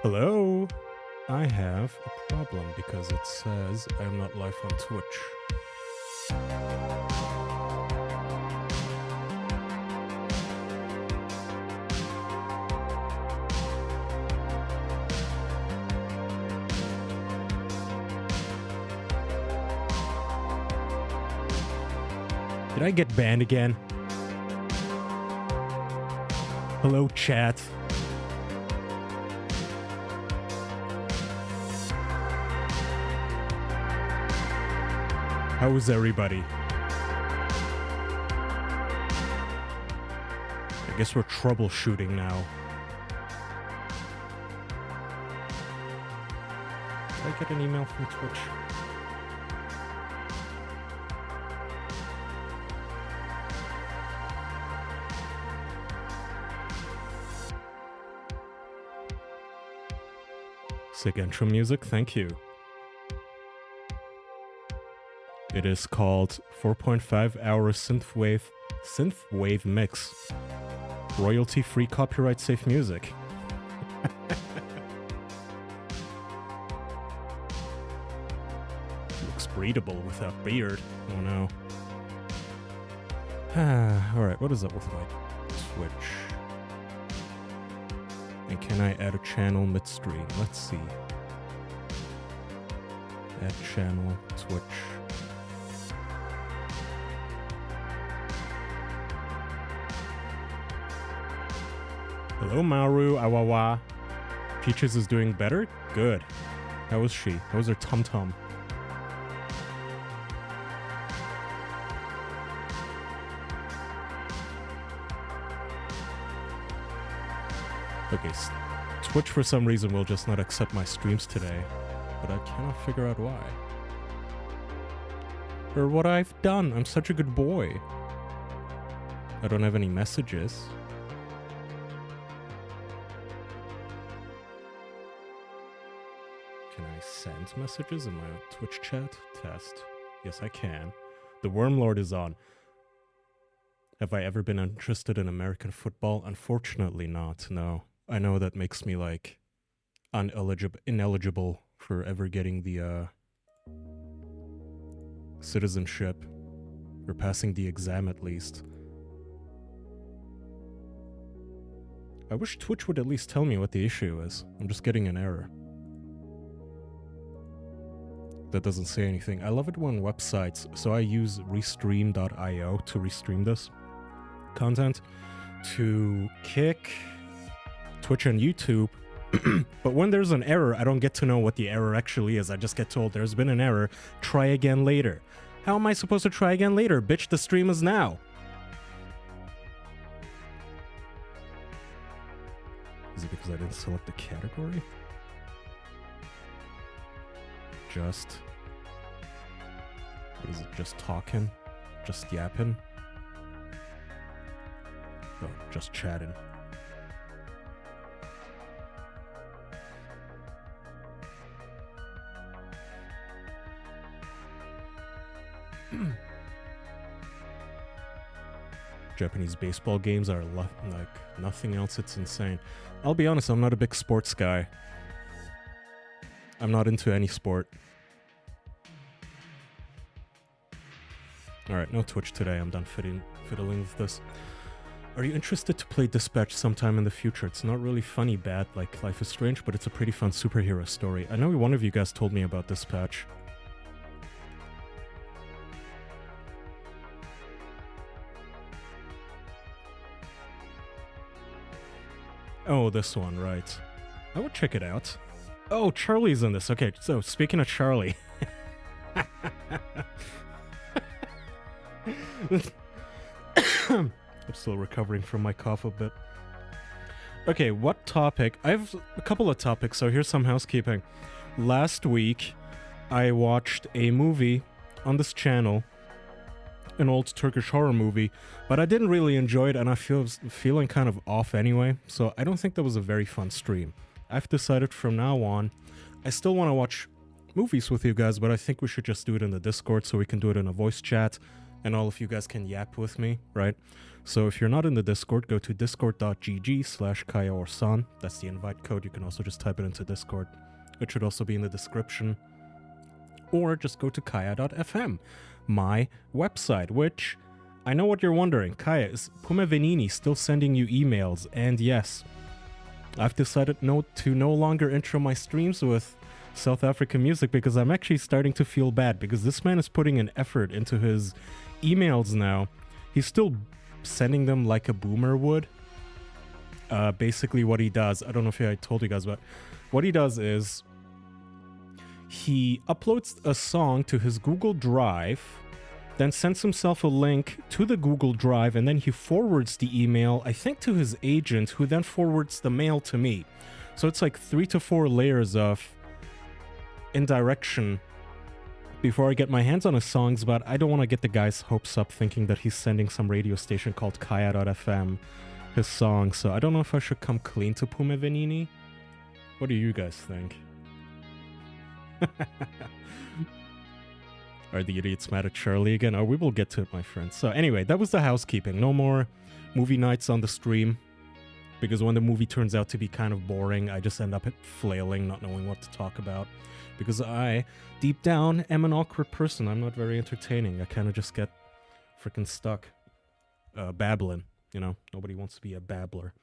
Hello? I have a problem because it says I'm not live on Twitch. Did I get banned again? Hello, chat. How is everybody? I guess we're troubleshooting now. Did I get an email from Twitch? Sick intro music, thank you. It is called 4.5 hour synthwave mix. Royalty-free, copyright-safe music. Looks breedable with that beard. Oh no. Alright, what is up with my Twitch? And can I add a channel midstream? Let's see. Add channel, Twitch. Hello, Maru, Awawa. Peaches is doing better? Good. How was she? How was her tum-tum? Okay, Twitch for some reason will just not accept my streams today, but I cannot figure out why. Or what I've done. I'm such a good boy. I don't have any messages. Can I send messages in my Twitch chat? Test. Yes, I can. The Wormlord is on. Have I ever been interested in American football? Unfortunately not, no. I know that makes me, like, ineligible for ever getting the, citizenship. Or passing the exam, at least. I wish Twitch would at least tell me what the issue is. I'm just getting an error. That doesn't say anything. I love it when websites... So I use restream.io to restream this content. To Kick... Twitch and YouTube, but when there's an error, I don't get to know what the error actually is. I just get told there's been an error, try again later. How am I supposed to try again later? Bitch, the stream is now. Is it because I didn't select the category? Just... What is it, just talking? Just yapping? Oh, just chatting. Japanese baseball games are like nothing else. It's insane. I'll be honest, I'm not a big sports guy. I'm not into any sport. Alright, no Twitch today. I'm done fiddling with this. Are you interested to play Dispatch sometime in the future? It's not really funny bad like Life is Strange, but it's a pretty fun superhero story. I know one of you guys told me about Dispatch. Oh, this one, right. I would check it out. Oh, Charlie's in this. Okay, so speaking of Charlie. I'm still recovering from my cough a bit. Okay, what topic? I have a couple of topics, so here's some housekeeping. Last week, I watched a movie on this channel, an old Turkish horror movie, but I didn't really enjoy it, and I feeling kind of off anyway, so I don't think that was a very fun stream. I've decided from now on, I still want to watch movies with you guys, but I think we should just do it in the Discord so we can do it in a voice chat. and all of you guys can yap with me, right? So if you're not in the Discord, go to discord.gg/KayaOrSan. That's the invite code. You can also just type it into Discord. It should also be in the description. Or just go to kaya.fm, my website, which I know what you're wondering. Kaya, is Pume Venini still sending you emails? And yes, I've decided to no longer intro my streams with South African music because I'm actually starting to feel bad because this man is putting an effort into his emails now. He's still sending them like a boomer would. Basically what he does, I don't know if I told you guys, but what he does is he uploads a song to his Google Drive, then sends himself a link to the Google Drive, and then he forwards the email, I think, to his agent, who then forwards the mail to me. So it's like 3 to 4 layers of indirection before I get my hands on his songs, but I don't want to get the guy's hopes up thinking that he's sending some radio station called Kaya.fm his song, so I don't know if I should come clean to Pume Venini. What do you guys think? Are the idiots mad at Charlie again? Oh, we will get to it, my friends. So anyway, that was the housekeeping. No more movie nights on the stream, because when the movie turns out to be kind of boring, I just end up flailing, not knowing what to talk about. Because I, deep down, am an awkward person. I'm not very entertaining. I kind of just get freaking stuck babbling. You know, nobody wants to be a babbler.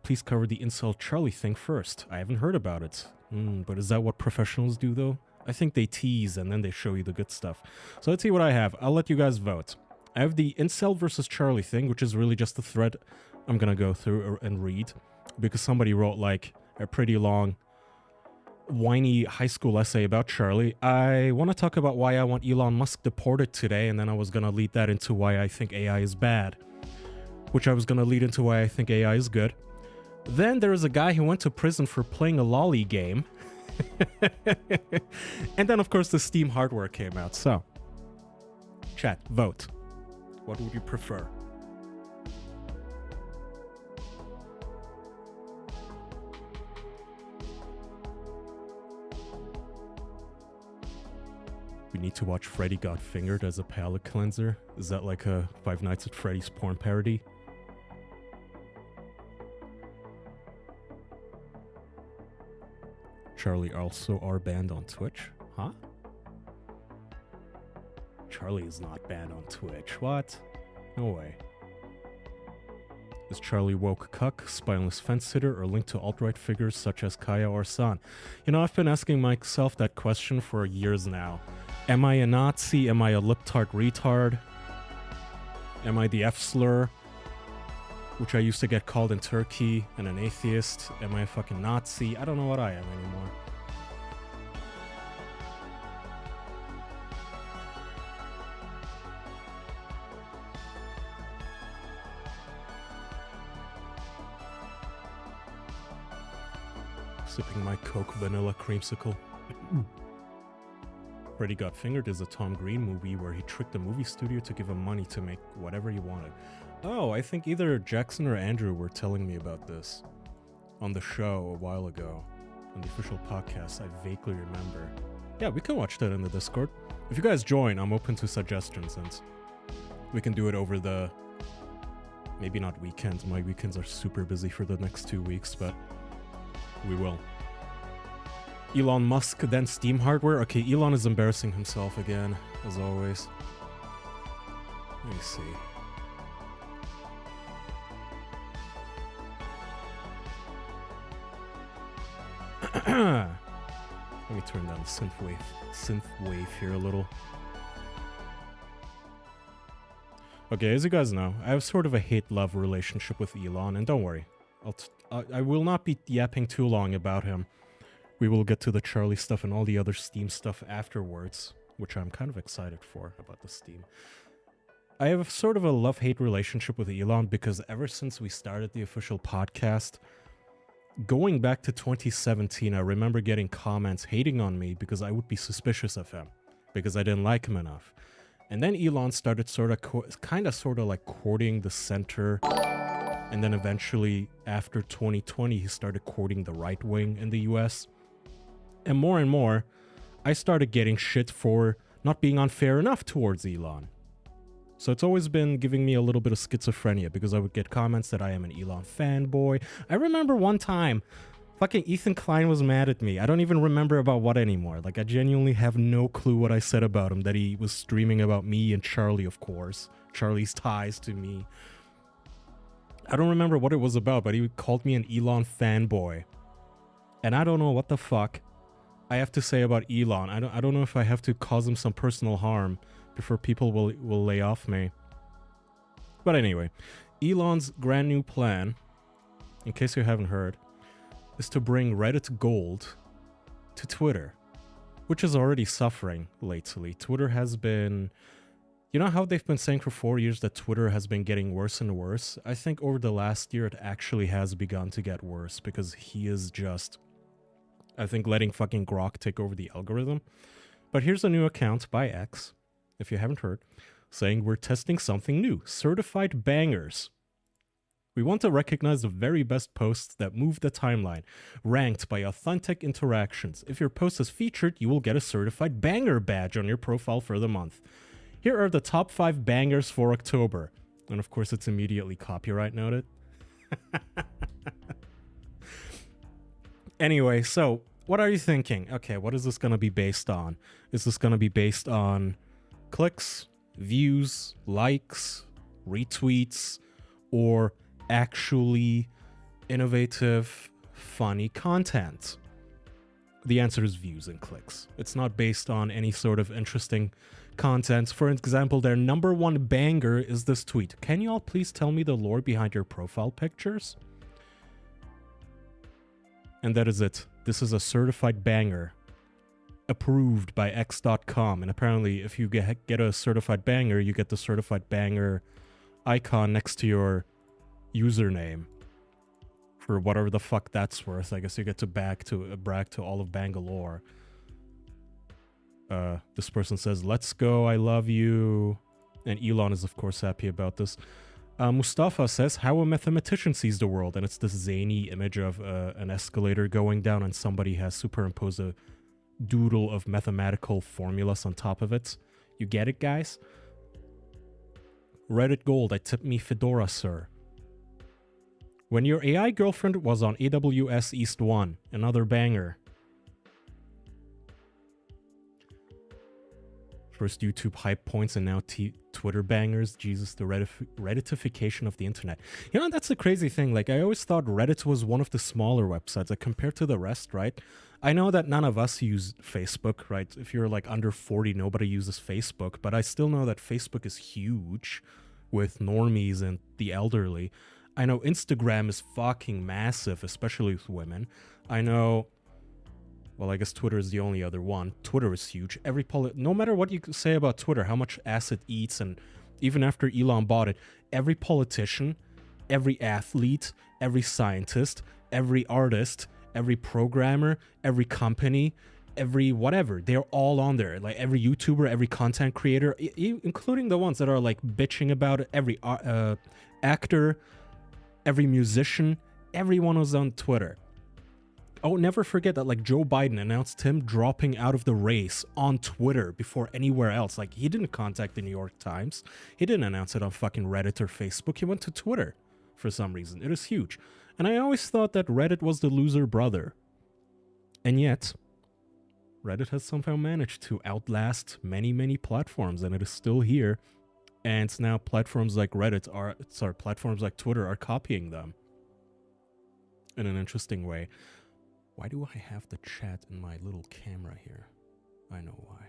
Please cover the Incel Charlie thing first. I haven't heard about it. But is that what professionals do, though? I think they tease and then they show you the good stuff. So let's see what I have. I'll let you guys vote. I have the Incel versus Charlie thing, which is really just a thread I'm gonna go through and read. Because somebody wrote, like, a pretty long, whiny high school essay about Charlie. I want to talk about why I want Elon Musk deported today, and then I was gonna lead that into why I think AI is bad. Which I was gonna lead into why I think AI is good. Then there is a guy who went to prison for playing a lolly game. And then, of course, the Steam hardware came out. So, chat, vote. What would you prefer? We need to watch Freddy Got Fingered as a palate cleanser. Is that like a Five Nights at Freddy's porn parody? Charlie also are banned on Twitch? Huh? Charlie is not banned on Twitch. What? No way. Is Charlie woke cuck, spineless fence sitter, or linked to alt-right figures such as Kaya or San? You know, I've been asking myself that question for years now. Am I a Nazi? Am I a lip-tart retard? Am I the F-slur, which I used to get called in Turkey, and an atheist? Am I a fucking Nazi? I don't know what I am anymore. Sipping my Coke vanilla creamsicle. Freddy Got Fingered is a Tom Green movie where he tricked the movie studio to give him money to make whatever he wanted. Oh, I think either Jackson or Andrew were telling me about this on the show a while ago, on the official podcast. I vaguely remember. Yeah, we can watch that in the Discord. If you guys join, I'm open to suggestions, and we can do it over the... maybe not weekends. My weekends are super busy for the next 2 weeks, but we will. Elon Musk, then Steam hardware. Okay, Elon is embarrassing himself again, as always. Let me see. Let me turn down the synthwave here a little. Okay, as you guys know, I have sort of a hate-love relationship with Elon, and don't worry, I will not be yapping too long about him. We will get to the Charlie stuff and all the other Steam stuff afterwards, which I'm kind of excited for about the Steam. I have sort of a love-hate relationship with Elon because ever since we started the official podcast, going back to 2017, I remember getting comments hating on me because I would be suspicious of him, because I didn't like him enough. And then Elon started sort of like courting the center, and then eventually, after 2020, he started courting the right wing in the US. And more, I started getting shit for not being unfair enough towards Elon. So it's always been giving me a little bit of schizophrenia because I would get comments that I am an Elon fanboy. I remember one time, fucking Ethan Klein was mad at me. I don't even remember about what anymore. Like, I genuinely have no clue what I said about him, that he was streaming about me and Charlie, of course. Charlie's ties to me. I don't remember what it was about, but he called me an Elon fanboy. And I don't know what the fuck I have to say about Elon. I don't know if I have to cause him some personal harm before people will lay off me. But anyway, Elon's grand new plan, in case you haven't heard, is to bring Reddit Gold to Twitter, which is already suffering lately. Twitter has been... You know how they've been saying for 4 years that Twitter has been getting worse and worse? I think over the last year it actually has begun to get worse because he is just, I think, letting fucking Grok take over the algorithm. But here's a new account by X, if you haven't heard, saying we're testing something new, certified bangers. We want to recognize the very best posts that move the timeline, ranked by authentic interactions. If your post is featured, you will get a certified banger badge on your profile for the month. Here are the top 5 bangers for October. And of course, it's immediately copyright noted. Anyway, so what are you thinking? Okay, what is this going to be based on? Is this going to be based on clicks, views, likes, retweets, or actually innovative, funny content? The answer is views and clicks. It's not based on any sort of interesting content. For example, their number one banger is this tweet. Can you all please tell me the lore behind your profile pictures? And that is it. This is a certified banger approved by X.com. And apparently if you get a certified banger, you get the certified banger icon next to your username. For whatever the fuck that's worth. I guess you get to brag to all of Bangalore. This person says, let's go, I love you. And Elon is, of course, happy about this. Mustafa says, how a mathematician sees the world. And it's this zany image of an escalator going down and somebody has superimposed a doodle of mathematical formulas on top of it. You get it, guys? Reddit Gold, I tip me Fedora, sir. When your AI girlfriend was on AWS East 1, another banger. First YouTube hype points and now Twitter bangers. Jesus, the Redditification of the internet. You know, that's the crazy thing. Like, I always thought Reddit was one of the smaller websites, like, compared to the rest, right? I know that none of us use Facebook, right? If you're, like, under 40, nobody uses Facebook. But I still know that Facebook is huge with normies and the elderly. I know Instagram is fucking massive, especially with women. I know... Well, I guess Twitter is the only other one. Twitter is huge. No matter what you say about Twitter, how much ass it eats, and even after Elon bought it, every politician, every athlete, every scientist, every artist, every programmer, every company, every whatever, they're all on there. Like every YouTuber, every content creator, including the ones that are like bitching about it, every actor, every musician, everyone was on Twitter. Oh, never forget that, like, Joe Biden announced him dropping out of the race on Twitter before anywhere else. Like, he didn't contact the New York Times. He didn't announce it on fucking Reddit or Facebook. He went to Twitter for some reason. It is huge. And I always thought that Reddit was the loser brother. And yet, Reddit has somehow managed to outlast many, many platforms, and it is still here. And now platforms like platforms like Twitter are copying them in an interesting way. Why do I have the chat in my little camera here? I know why.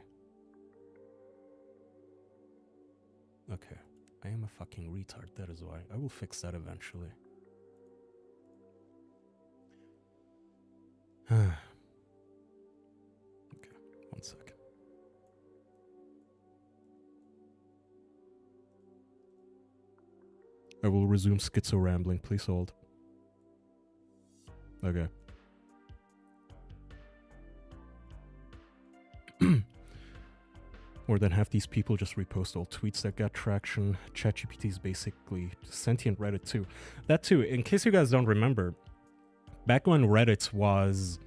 Okay. I am a fucking retard, that is why. I will fix that eventually. Okay, one second. I will resume schizo rambling, please hold. Okay. More than half these people just repost old tweets that got traction. ChatGPT is basically sentient Reddit too. That too, in case you guys don't remember, back when Reddit was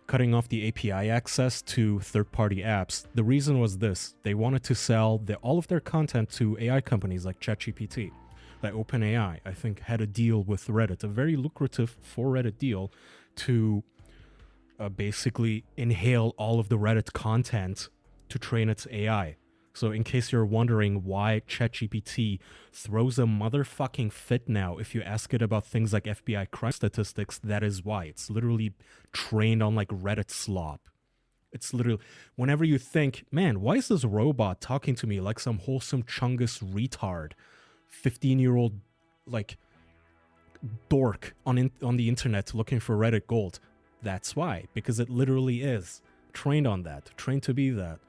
cutting off the API access to third-party apps. The reason was this. They wanted to sell all of their content to AI companies like ChatGPT. Like OpenAI, I think, had a deal with Reddit, a very lucrative for Reddit deal to basically inhale all of the Reddit content to train its AI. So in case you're wondering why ChatGPT throws a motherfucking fit now if you ask it about things like FBI crime statistics, that is why. It's literally trained on like Reddit slop. It's literally, whenever you think, man, why is this robot talking to me like some wholesome Chungus retard, 15-year-old like dork on the internet looking for Reddit gold? That's why, because it literally is trained on that, trained to be that.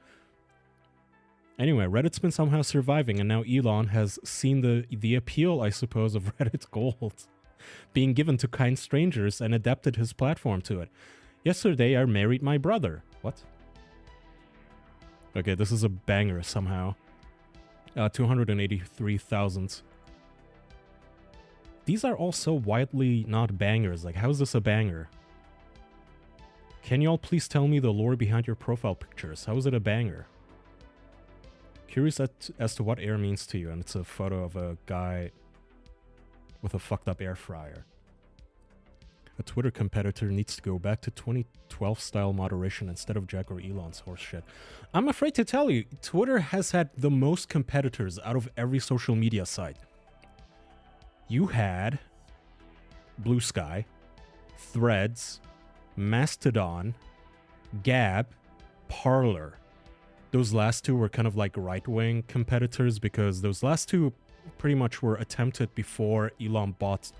Anyway, Reddit's been somehow surviving, and now Elon has seen the appeal, I suppose, of Reddit gold being given to kind strangers and adapted his platform to it. Yesterday, I married my brother. What? Okay, this is a banger somehow. 283,000. These are all so widely not bangers. Like, how is this a banger? Can y'all please tell me the lore behind your profile pictures? How is it a banger? Curious as to what air means to you, and it's a photo of a guy with a fucked up air fryer. A Twitter competitor needs to go back to 2012 style moderation instead of Jack or Elon's horseshit. I'm afraid to tell you, Twitter has had the most competitors out of every social media site. You had Blue Sky, Threads, Mastodon, Gab, Parler. Those last two were kind of like right-wing competitors because those last two pretty much were attempted before Elon bought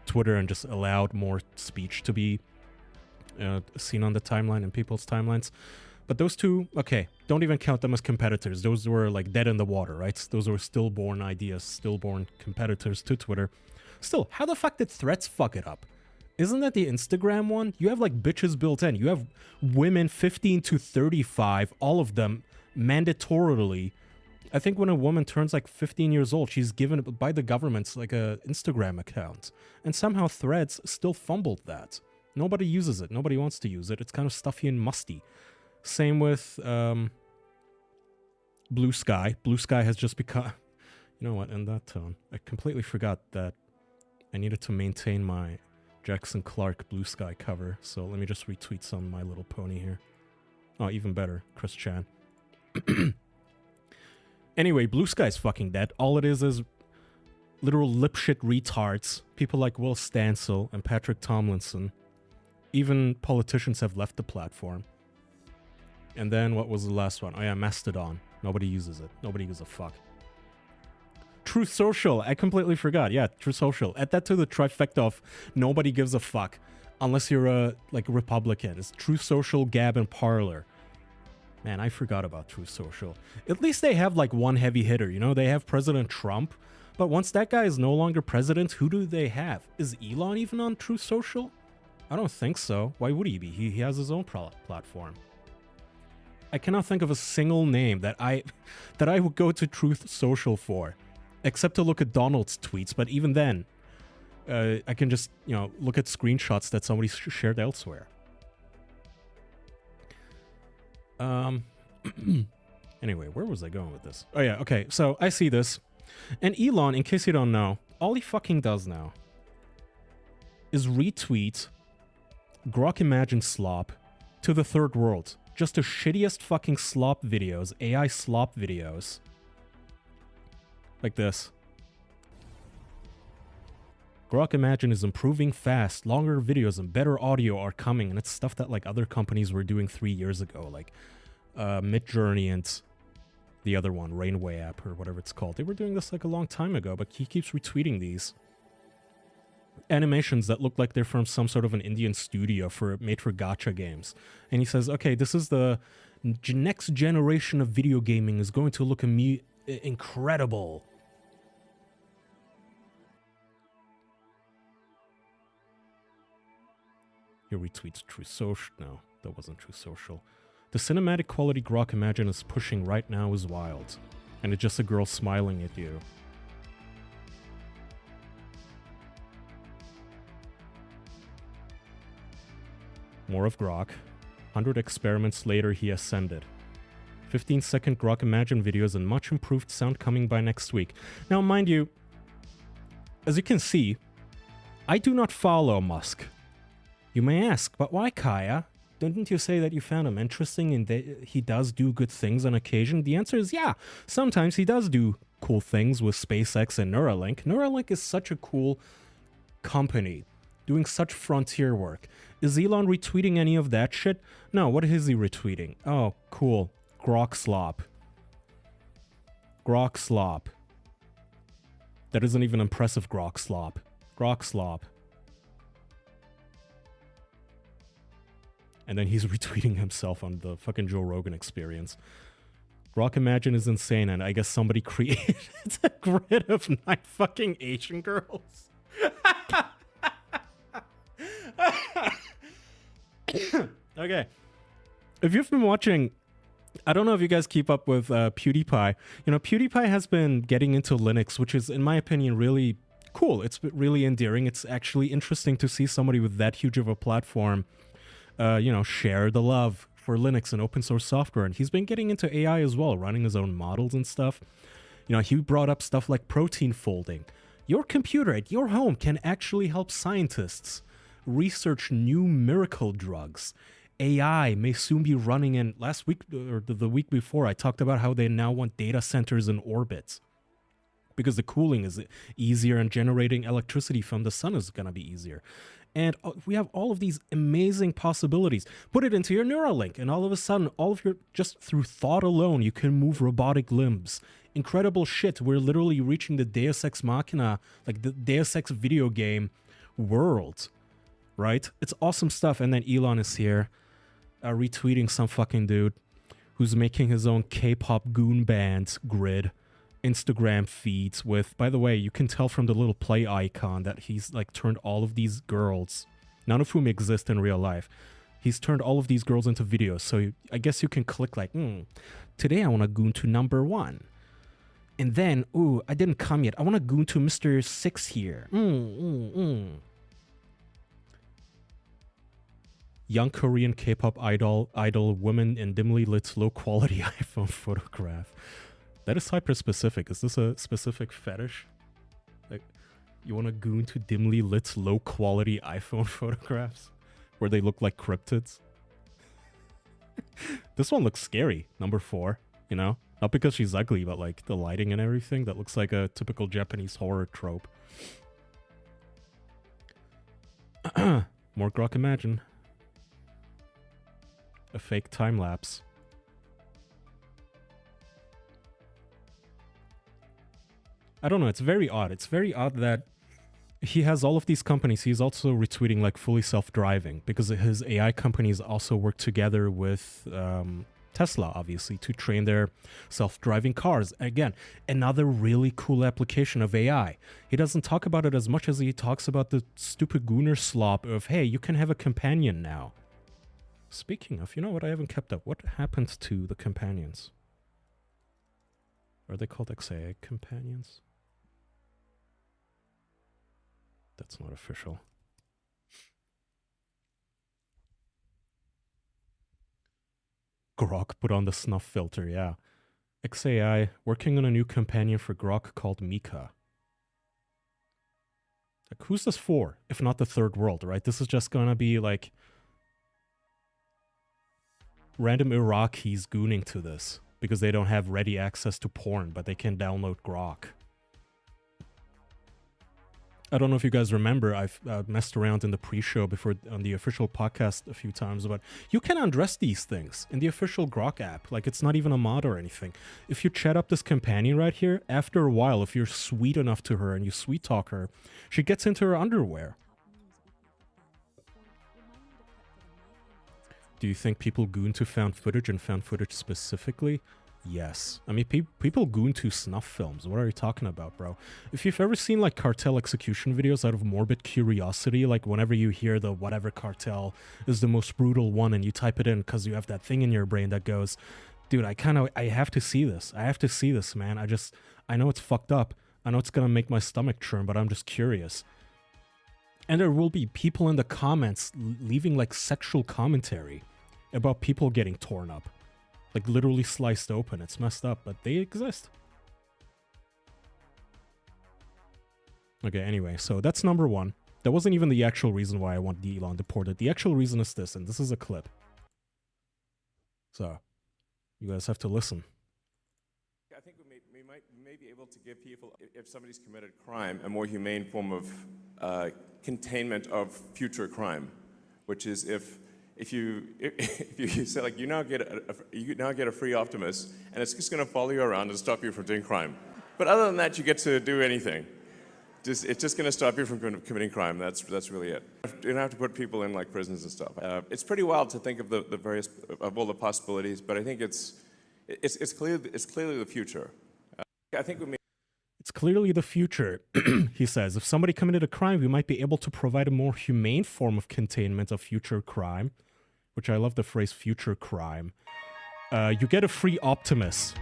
Twitter and just allowed more speech to be seen on the timeline and people's timelines. But those two, okay, don't even count them as competitors. Those were like dead in the water, right? Those were stillborn ideas, stillborn competitors to Twitter. Still, how the fuck did Threads fuck it up? Isn't that the Instagram one? You have like bitches built in. You have women 15 to 35, all of them mandatorily. I think when a woman turns like 15 years old, she's given by the government like a Instagram account. And somehow Threads still fumbled that. Nobody uses it. Nobody wants to use it. It's kind of stuffy and musty. Same with Blue Sky. Blue Sky has just become... You know what? In that tone, I completely forgot that I needed to maintain my Jackson Clark Blue Sky cover. So let me just retweet some My Little Pony here. Oh, even better. Chris Chan. Anyway, Blue Sky's fucking dead. All it is literal lipshit retards. People like Will Stansel and Patrick Tomlinson. Even politicians have left the platform. And then what was the last one? Oh yeah, Mastodon. Nobody uses it. Nobody gives a fuck. Truth Social. I completely forgot. Yeah, Truth Social. Add that to the trifecta of nobody gives a fuck. Unless you're a like Republican. It's Truth Social, Gab, and Parler. Man, I forgot about Truth Social. At least they have like one heavy hitter, you know? They have President Trump. But once that guy is no longer president, who do they have? Is Elon even on Truth Social? I don't think so. Why would he be? He has his own platform. I cannot think of a single name that I would go to Truth Social for. Except to look at Donald's tweets, but even then, I can just, you know, look at screenshots that somebody shared elsewhere. Anyway, where was I going with this? Oh yeah, okay, so I see this. And Elon, in case you don't know, all he fucking does now is retweet Grok Imagine slop to the third world. Just the shittiest fucking slop videos, AI slop videos. Like this. Grok Imagine is improving fast. Longer videos and better audio are coming. And it's stuff that like other companies were doing 3 years ago. Like Midjourney and the other one, Rainway app or whatever it's called. They were doing this like a long time ago, but he keeps retweeting these animations that look like they're from some sort of an Indian studio made for gacha games. And he says, okay, this is the next generation of video gaming is going to look incredible. He retweets True Social. No, that wasn't True Social. The cinematic quality Grok Imagine is pushing right now is wild. And it's just a girl smiling at you. More of Grok. 100 experiments later, he ascended. 15-second Grok Imagine videos and much improved sound coming by next week. Now, mind you, as you can see, I do not follow Musk. You may ask, but why, Kaya? Didn't you say that you found him interesting and that he does do good things on occasion? The answer is yeah. Sometimes he does do cool things with SpaceX and Neuralink. Neuralink is such a cool company doing such frontier work. Is Elon retweeting any of that shit? No, what is he retweeting? Oh, cool. Grok slop. Grok slop. That isn't even impressive grok slop. Grok slop. And then he's retweeting himself on the fucking Joe Rogan Experience. Grok Imagine is insane, and I guess somebody created a grid of 9 fucking Asian girls. Okay. If you've been watching, I don't know if you guys keep up with PewDiePie. You know, PewDiePie has been getting into Linux, which is, in my opinion, really cool. It's really endearing. It's actually interesting to see somebody with that huge of a platform share the love for Linux and open source software. And he's been getting into AI as well, running his own models and stuff. You know, he brought up stuff like protein folding. Your computer at your home can actually help scientists research new miracle drugs. AI may soon be running in. Last week or the week before, I talked about how they now want data centers in orbit because the cooling is easier and generating electricity from the sun is going to be easier. And we have all of these amazing possibilities. Put it into your Neuralink, and all of a sudden, just through thought alone, you can move robotic limbs. Incredible shit. We're literally reaching the Deus Ex Machina, like the Deus Ex video game world, right? It's awesome stuff. And then Elon is here, retweeting some fucking dude who's making his own K-pop goon band grid. Instagram feeds with, by the way, you can tell from the little play icon that he's like turned all of these girls, none of whom exist in real life. He's turned all of these girls into videos. So I guess you can click like, today I want to goon to number 1. And then, I didn't come yet. I want to goon to Mr. 6 here. Young Korean K-pop idol woman in dimly lit low quality iPhone photograph. That is hyper-specific. Is this a specific fetish? Like, you want to goon to dimly lit, low-quality iPhone photographs? Where they look like cryptids? This one looks scary, number 4, you know? Not because she's ugly, but like the lighting and everything. That looks like a typical Japanese horror trope. More Grok Imagine. A fake time-lapse. I don't know, it's very odd. It's very odd that he has all of these companies. He's also retweeting like fully self-driving because his AI companies also work together with Tesla, obviously, to train their self-driving cars. Again, another really cool application of AI. He doesn't talk about it as much as he talks about the stupid gooner slop of, hey, you can have a companion now. Speaking of, you know what, I haven't kept up. What happened to the companions? Are they called XAA companions? That's not official. Grok put on the snuff filter, yeah. XAI working on a new companion for Grok called Mika. Like, who's this for, if not the third world, right? This is just gonna be like random Iraqis gooning to this because they don't have ready access to porn, but they can download Grok. I don't know if you guys remember, I've messed around in the pre-show before on the official podcast a few times, but you can undress these things in the official Grok app. Like, it's not even a mod or anything. If you chat up this companion right here, after a while, if you're sweet enough to her and you sweet talk her, she gets into her underwear. Do you think people goon to found footage and found footage specifically? Yes. I mean, people goon to snuff films. What are you talking about, bro? If you've ever seen, like, cartel execution videos out of morbid curiosity, like, whenever you hear the whatever cartel is the most brutal one and you type it in because you have that thing in your brain that goes, dude, I have to see this. I have to see this, man. I know it's fucked up. I know it's gonna make my stomach churn, but I'm just curious. And there will be people in the comments leaving, like, sexual commentary. about people getting torn up. Like literally sliced open. It's messed up, but they exist. Okay, anyway, so that's number one. That wasn't even the actual reason why I want Elon deported. The actual reason is this, and this is a clip. So, you guys have to listen. I think we may be able to give people, if somebody's committed crime, a more humane form of containment of future crime, which is if you say, like, you now get a free Optimus, and it's just going to follow you around and stop you from doing crime. But other than that, you get to do anything. It's just going to stop you from committing crime. That's really it. You don't have to put people in like prisons and stuff. It's pretty wild to think of the various of all the possibilities, but I think it's clearly the future. I think it's clearly the future. He says, if somebody committed a crime, we might be able to provide a more humane form of containment of future crime, which I love the phrase future crime. You get a free Optimus.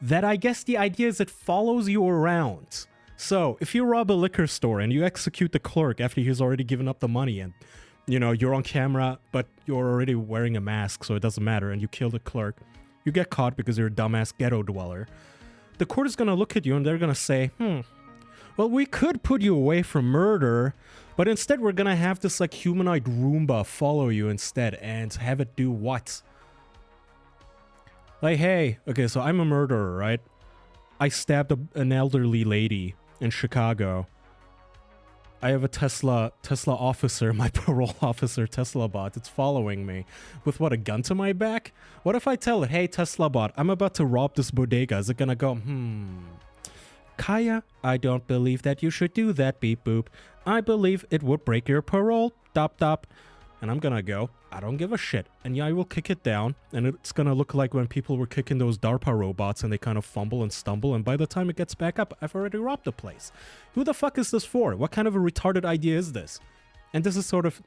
That, I guess the idea is it follows you around. So, if you rob a liquor store and you execute the clerk after he's already given up the money and, you know, you're on camera, but you're already wearing a mask, so it doesn't matter, and you kill the clerk, you get caught because you're a dumbass ghetto dweller. The court is going to look at you and they're going to say, well, we could put you away for murder, but instead we're going to have this, like, humanoid Roomba follow you instead and have it do what? Like, hey, okay, so I'm a murderer, right? I stabbed an elderly lady in Chicago. I have a Tesla officer, my parole officer, Tesla bot. It's following me. With what, a gun to my back? What if I tell it, hey, Tesla bot, I'm about to rob this bodega. Is it gonna go, Kaya, I don't believe that you should do that, beep boop. I believe it would break your parole, dop dop. And I'm gonna go, I don't give a shit. And yeah, I will kick it down. And it's gonna look like when people were kicking those DARPA robots and they kind of fumble and stumble. And by the time it gets back up, I've already robbed the place. Who the fuck is this for? What kind of a retarded idea is this? And this is sort of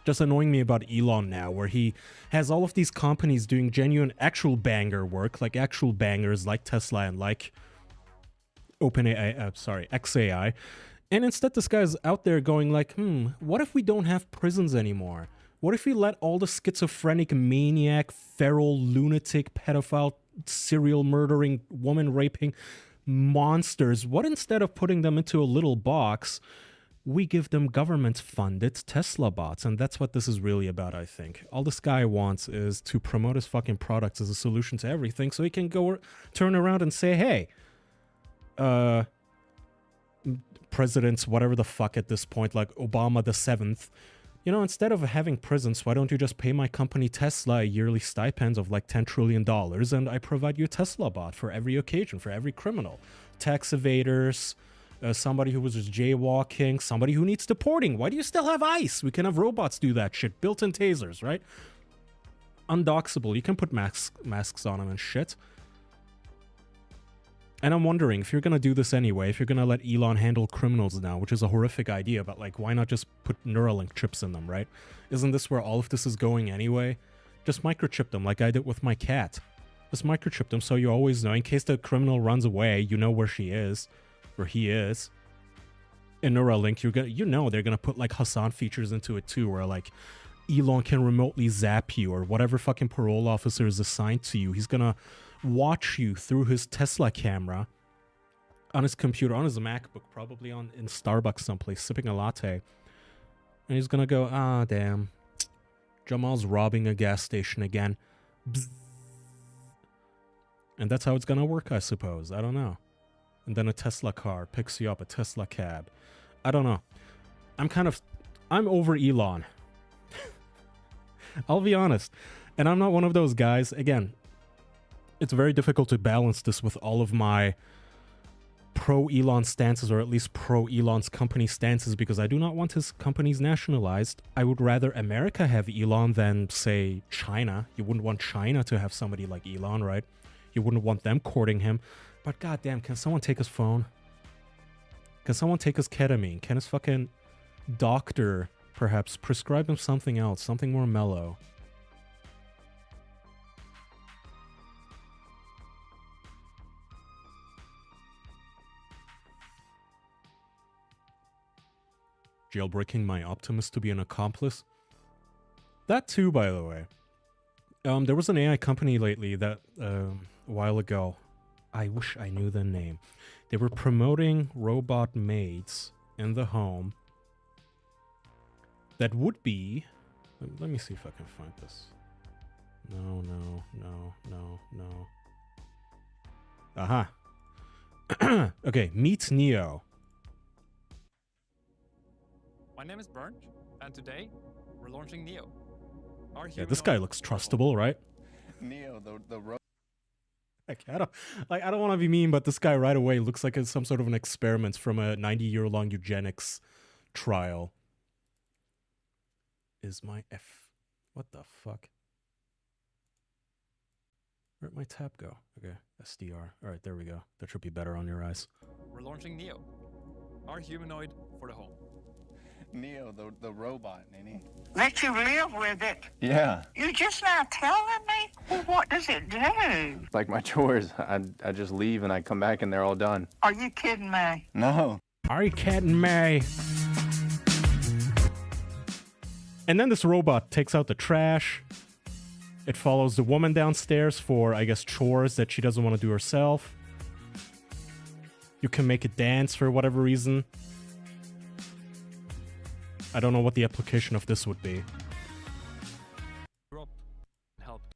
just annoying me about Elon now, where he has all of these companies doing genuine, actual banger work, like actual bangers like Tesla and like XAI. And instead this guy's out there going like, what if we don't have prisons anymore? What if we let all the schizophrenic, maniac, feral, lunatic, pedophile, serial murdering, woman raping monsters, what instead of putting them into a little box, we give them government-funded Tesla bots? And that's what this is really about, I think. All this guy wants is to promote his fucking products as a solution to everything so he can go turn around and say, hey, presidents, whatever the fuck at this point, like Obama the 7th, you know, instead of having prisons, why don't you just pay my company Tesla a yearly stipend of like $10 trillion and I provide you a Tesla bot for every occasion, for every criminal. Tax evaders, somebody who was just jaywalking, somebody who needs deporting. Why do you still have ICE? We can have robots do that shit. Built-in tasers, right? Undoxable. You can put masks on them and shit. And I'm wondering, if you're going to do this anyway, if you're going to let Elon handle criminals now, which is a horrific idea, but like, why not just put Neuralink chips in them, right? Isn't this where all of this is going anyway? Just microchip them like I did with my cat. Just microchip them so you always know, in case the criminal runs away, you know where she is, where he is. In Neuralink, you know they're going to put like Hassan features into it too, where like Elon can remotely zap you, or whatever fucking parole officer is assigned to you. He's going to watch you through his Tesla camera on his computer, on his MacBook, probably in Starbucks someplace, sipping a latte. And he's gonna go, ah, damn. Jamal's robbing a gas station again. Bzz. And that's how it's gonna work, I suppose. I don't know. And then a Tesla car picks you up, a Tesla cab. I don't know. I'm over Elon. I'll be honest. And I'm not one of those guys, again, it's very difficult to balance this with all of my pro-Elon stances, or at least pro-Elon's company stances, because I do not want his companies nationalized. I would rather America have Elon than, say, China. You wouldn't want China to have somebody like Elon, right? You wouldn't want them courting him. But goddamn, can someone take his phone? Can someone take his ketamine? Can his fucking doctor, perhaps, prescribe him something else, something more mellow? Jailbreaking my Optimus to be an accomplice? That too, by the way. There was an AI company lately that a while ago. I wish I knew the name. They were promoting robot maids in the home that would be. Let me see if I can find this. No. Aha. Okay, meet Neo. My name is Bernd, and today we're launching Neo. Yeah, this guy looks trustable, right? Neo, the Like, I don't want to be mean, but this guy right away looks like it's some sort of an experiment from a 90-year-long eugenics trial. Is my F... What the fuck? Where'd my tab go? Okay, SDR. Alright, there we go. That should be better on your eyes. We're launching Neo, our humanoid for the home. Neo, the robot, Nene. Let you live with it. Yeah. You're just now telling me? Well, what does it do? Like my chores. I just leave and I come back and they're all done. Are you kidding me? No. Are you kidding me? And then this robot takes out the trash. It follows the woman downstairs for, I guess, chores that she doesn't want to do herself. You can make it dance for whatever reason. I don't know what the application of this would be. Grew up and helped.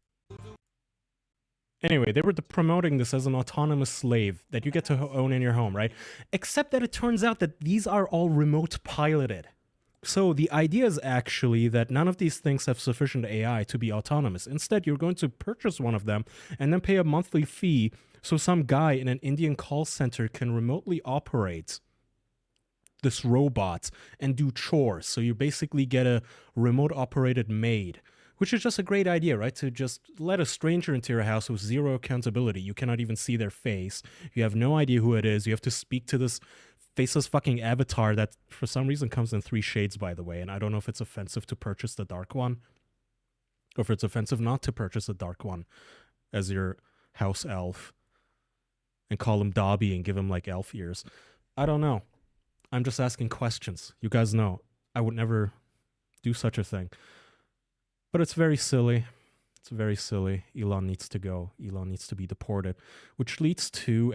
Anyway, they were promoting this as an autonomous slave that you get to own in your home, right? Except that it turns out that these are all remote piloted. So the idea is actually that none of these things have sufficient AI to be autonomous. Instead, you're going to purchase one of them and then pay a monthly fee so some guy in an Indian call center can remotely operate this robot and do chores. So you basically get a remote operated maid, which is just a great idea, right? To just let a stranger into your house with zero accountability. You cannot even see their face. You have no idea who it is. You have to speak to this faceless fucking avatar that for some reason comes in 3 shades, by the way. And I don't know if it's offensive to purchase the dark one or if it's offensive not to purchase the dark one as your house elf and call him Dobby and give him like elf ears. I don't know. I'm just asking questions. You guys know I would never do such a thing. But it's very silly. It's very silly. Elon needs to go. Elon needs to be deported. Which leads to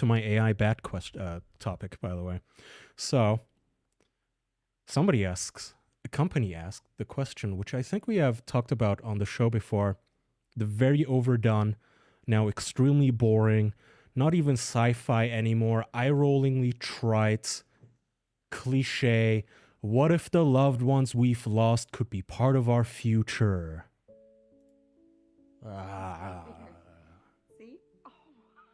my AI bat topic, by the way. So, somebody asks, a company asked the question, which I think we have talked about on the show before, the very overdone, now extremely boring, not even sci-fi anymore, eye-rollingly trite, cliche, what if the loved ones we've lost could be part of our future? See? Oh,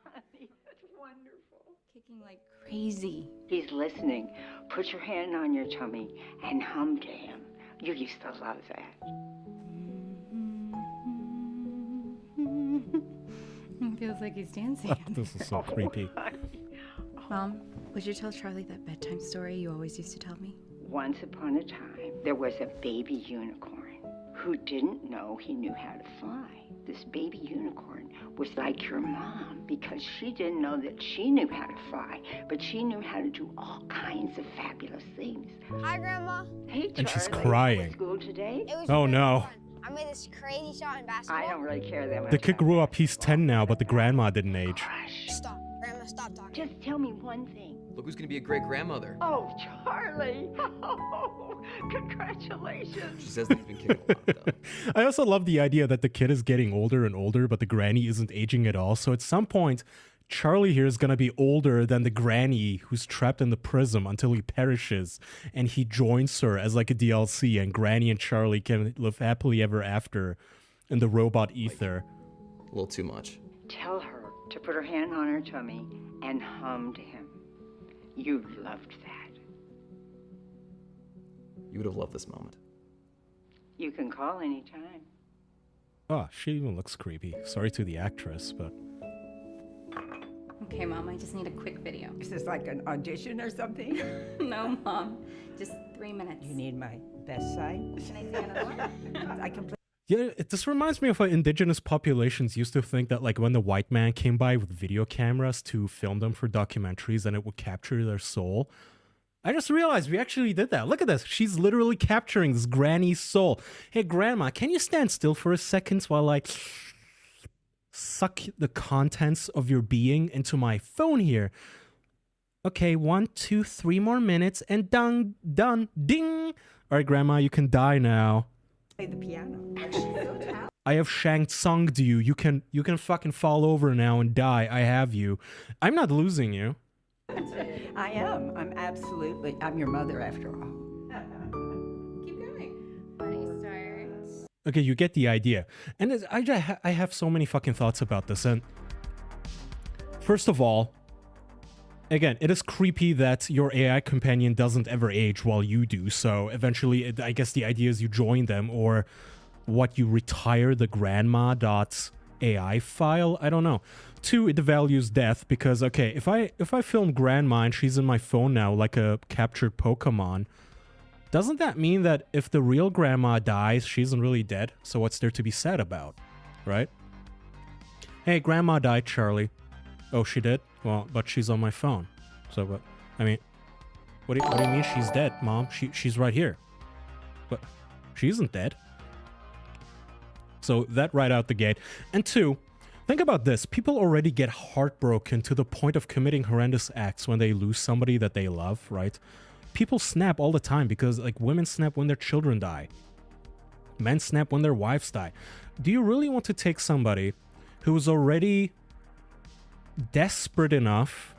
honey, that's wonderful. Kicking like crazy. He's listening. Put your hand on your tummy and hum to him. You used to love that. It feels like he's dancing. This is so creepy. Mom, would you tell Charlie that bedtime story you always used to tell me? Once upon a time, there was a baby unicorn who didn't know he knew how to fly. This baby unicorn was like your mom because she didn't know that she knew how to fly, but she knew how to do all kinds of fabulous things. Hi, Grandma. Hey, Charlie. And she's crying. School today? It was Oh, really no. fun. I made this crazy shot in basketball. I don't really care that much. The kid about grew up, he's basketball. 10 now, but the grandma didn't age. Hush. Stop. Grandma, stop talking. Just tell me one thing. Look who's gonna be a great grandmother. Oh, Charlie. Oh, congratulations. She says that he's been kicking a lot, though. I also love the idea that the kid is getting older and older, but the granny isn't aging at all. So at some point, Charlie here is going to be older than the granny who's trapped in the prism until he perishes, and he joins her as like a DLC, and Granny and Charlie can live happily ever after in the robot ether. A little too much. Tell her to put her hand on her tummy and hum to him. You loved that. You would have loved this moment. You can call anytime. Oh, she even looks creepy. Sorry to the actress, but... Okay, Mom, I just need a quick video. Is this like an audition or something? No, Mom. Just 3 minutes. You need my best side? Can I see another one? I can play. Yeah, this reminds me of how indigenous populations used to think that, like, when the white man came by with video cameras to film them for documentaries and it would capture their soul, I just realized we actually did that. Look at this. She's literally capturing this granny's soul. Hey, grandma, can you stand still for a second while I suck the contents of your being into my phone here? Okay, 1, 2, 3 more minutes and done, ding. All right, grandma, you can die now. Play the piano. I have Shang Tsung'd you. You can fucking fall over now and die. I have you. I'm not losing you. I am. I'm your mother after all. Keep going. Funny start. Okay, you get the idea. And I have so many fucking thoughts about this. And first of all, again, it is creepy that your AI companion doesn't ever age while you do. So eventually, I guess the idea is you join them, or what, you retire the grandma.ai file. I don't know. 2, it devalues death because, okay, if I film grandma and she's in my phone now like a captured Pokemon, doesn't that mean that if the real grandma dies, she isn't really dead? So what's there to be sad about, right? Hey, grandma died, Charlie. Oh, she did? Well, but she's on my phone. So, but I mean, what do you mean she's dead, Mom? She's right here. But she isn't dead. So that right out the gate. And 2, think about this. People already get heartbroken to the point of committing horrendous acts when they lose somebody that they love, right? People snap all the time because, like, women snap when their children die. Men snap when their wives die. Do you really want to take somebody who is already desperate enough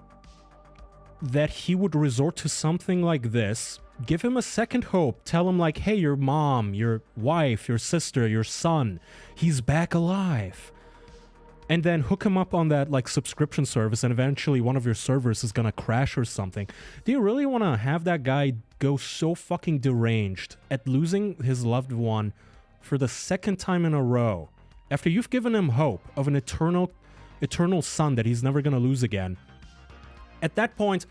that he would resort to something like this, give him a second hope, tell him like, hey, your mom, your wife, your sister, your son, he's back alive, and then hook him up on that like subscription service, and eventually one of your servers is gonna crash or something? Do you really want to have that guy go so fucking deranged at losing his loved one for the second time in a row after you've given him hope of an eternal son that he's never gonna lose again? At that point,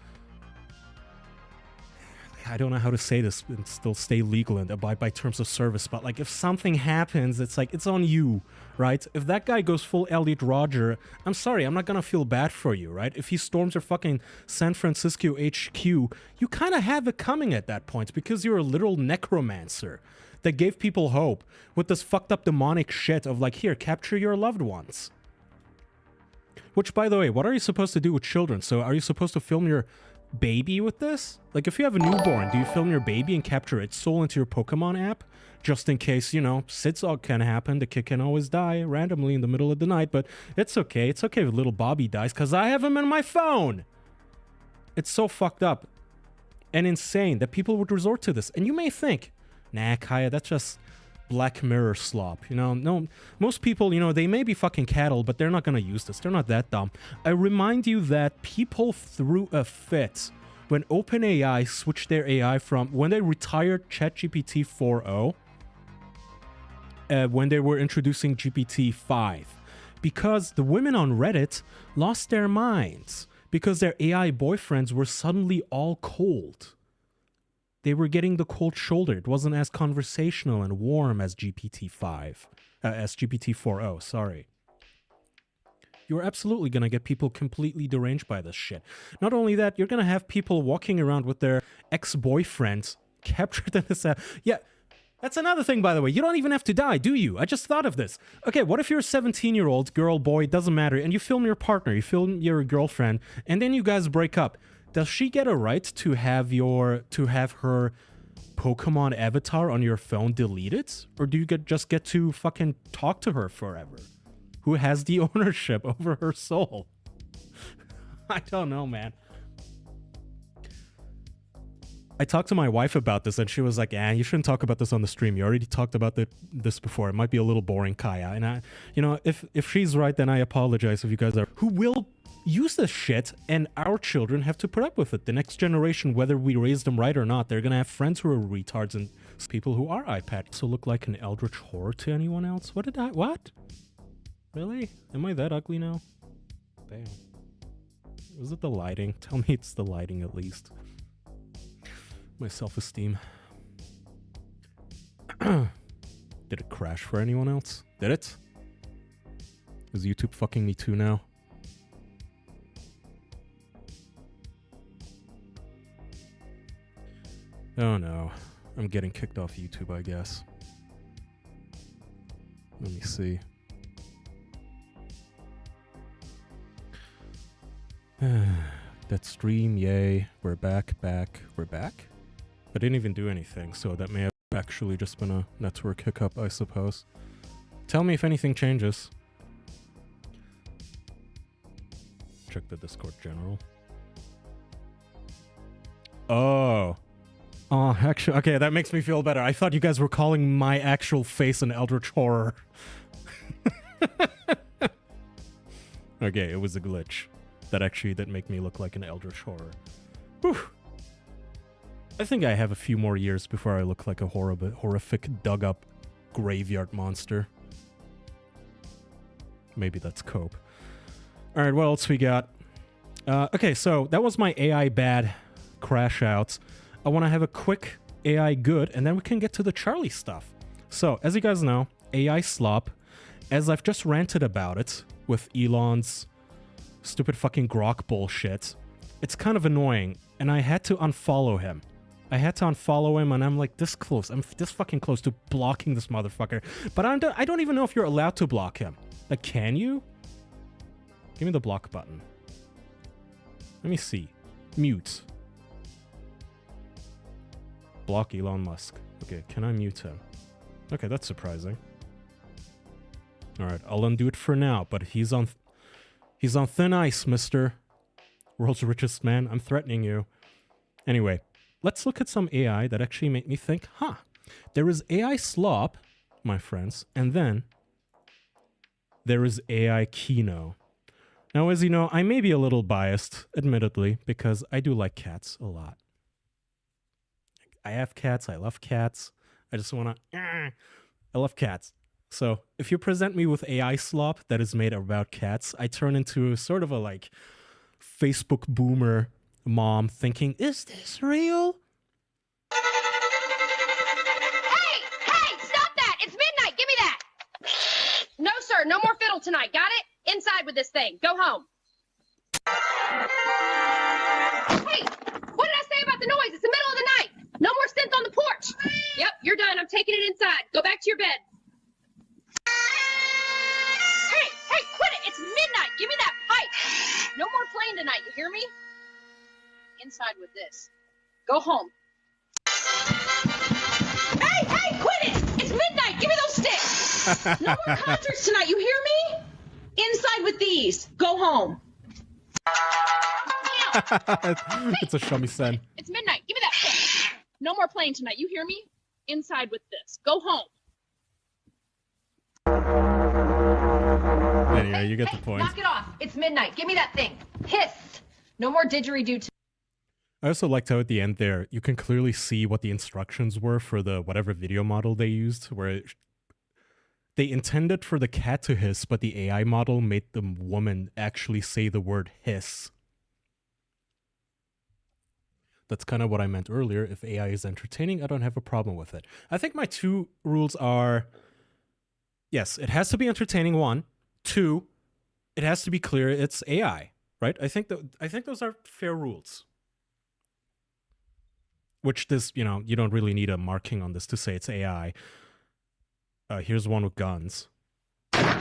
I don't know how to say this and still stay legal and abide by terms of service, but like if something happens, it's like, it's on you, right? If that guy goes full Elliot Rodger, I'm sorry, I'm not gonna feel bad for you, right? If he storms your fucking San Francisco HQ, you kind of have it coming at that point because you're a literal necromancer that gave people hope with this fucked up demonic shit of like, here, capture your loved ones. Which, by the way, what are you supposed to do with children? So are you supposed to film your baby with this? Like, if you have a newborn, do you film your baby and capture its soul into your Pokemon app? Just in case, you know, SIDS can happen. The kid can always die randomly in the middle of the night, but it's okay. It's okay if little Bobby dies because I have him in my phone. It's so fucked up and insane that people would resort to this. And you may think, nah, Kaya, that's just Black Mirror slop. You know, no, most people, you know, they may be fucking cattle, but they're not going to use this. They're not that dumb. I remind you that people threw a fit when OpenAI switched their AI from, when they retired ChatGPT 4.0, when they were introducing GPT-5, because the women on Reddit lost their minds because their AI boyfriends were suddenly all cold. They were getting the cold shoulder. It wasn't as conversational and warm as GPT 4.0, sorry. You're absolutely going to get people completely deranged by this shit. Not only that, you're going to have people walking around with their ex-boyfriends captured in this app. Yeah, that's another thing, by the way. You don't even have to die, do you? I just thought of this. Okay, what if you're a 17-year-old girl, boy, doesn't matter, and you film your partner, you film your girlfriend, and then you guys break up? Does she get a right to have her Pokemon avatar on your phone deleted? Or do you just get to fucking talk to her forever? Who has the ownership over her soul? I don't know, man. I talked to my wife about this and she was like, you shouldn't talk about this on the stream. You already talked about this before. It might be a little boring, Kaya. And I, you know, if she's right, then I apologize if you guys are, who will use this shit, and our children have to put up with it. The next generation, whether we raise them right or not, they're gonna have friends who are retards and people who are iPad. So look like an eldritch horror to anyone else? What? Really? Am I that ugly now? Damn. Was it the lighting? Tell me it's the lighting at least. My self-esteem. Did it crash for anyone else? Did it? Is YouTube fucking me too now? Oh no. I'm getting kicked off YouTube, I guess. Let me see. That stream, yay. We're back. We're back? I didn't even do anything, so that may have actually just been a network hiccup, I suppose. Tell me if anything changes. Check the Discord general. Oh. Oh, actually, okay, that makes me feel better. I thought you guys were calling my actual face an eldritch horror. Okay, it was a glitch. That made me look like an eldritch horror. Whew. I think I have a few more years before I look like a horrific dug-up graveyard monster. Maybe that's cope. Alright, what else we got? Okay, so that was my AI bad crash outs. I want to have a quick AI good, and then we can get to the Charlie stuff. So, as you guys know, AI slop, as I've just ranted about it with Elon's stupid fucking grok bullshit, it's kind of annoying, and I had to unfollow him. And I'm like this close. I'm this fucking close to blocking this motherfucker. But I don't even know if you're allowed to block him. Like, can you? Give me the block button. Let me see. Mute. Block Elon Musk. Okay, can I mute him? Okay, that's surprising. Alright, I'll undo it for now, but he's on thin ice, mister. World's richest man, I'm threatening you. Anyway, let's look at some AI that actually made me think, huh, there is AI slop, my friends, and then there is AI Kino. Now, as you know, I may be a little biased, admittedly, because I do like cats a lot. I have cats, I love cats. I just want to... I love cats. So, if you present me with AI slop that is made about cats, I turn into sort of a, like, Facebook boomer mom thinking, is this real? Hey, stop that! It's midnight, give me that! No, sir, no more fiddle tonight, got it? Inside with this thing, go home. Hey, what did I say about the noise? It's the middle of the night! No more synth on the porch! Yep, you're done, I'm taking it inside. Go back to your bed. Hey, quit it! It's midnight, give me that pipe! No more playing tonight, you hear me? Inside with this. Go home. Hey, quit it! It's midnight, give me those sticks! No more concerts tonight, you hear me? Inside with these. Go home. It's a shamisen. It's midnight, give me that stick. No more playing tonight, you hear me? Inside with this. Go home. Anyway, you get the point. Knock it off. It's midnight. Give me that thing. Hiss. No more didgeridoo. I also liked how at the end there, you can clearly see what the instructions were for the whatever video model they used, where they intended for the cat to hiss, but the AI model made the woman actually say the word hiss. That's kind of what I meant earlier. If AI is entertaining, I don't have a problem with it. I think my two rules are, yes, it has to be entertaining, one. Two, it has to be clear it's AI, right? I think those are fair rules. Which this, you know, you don't really need a marking on this to say it's AI. Here's one with guns. Are you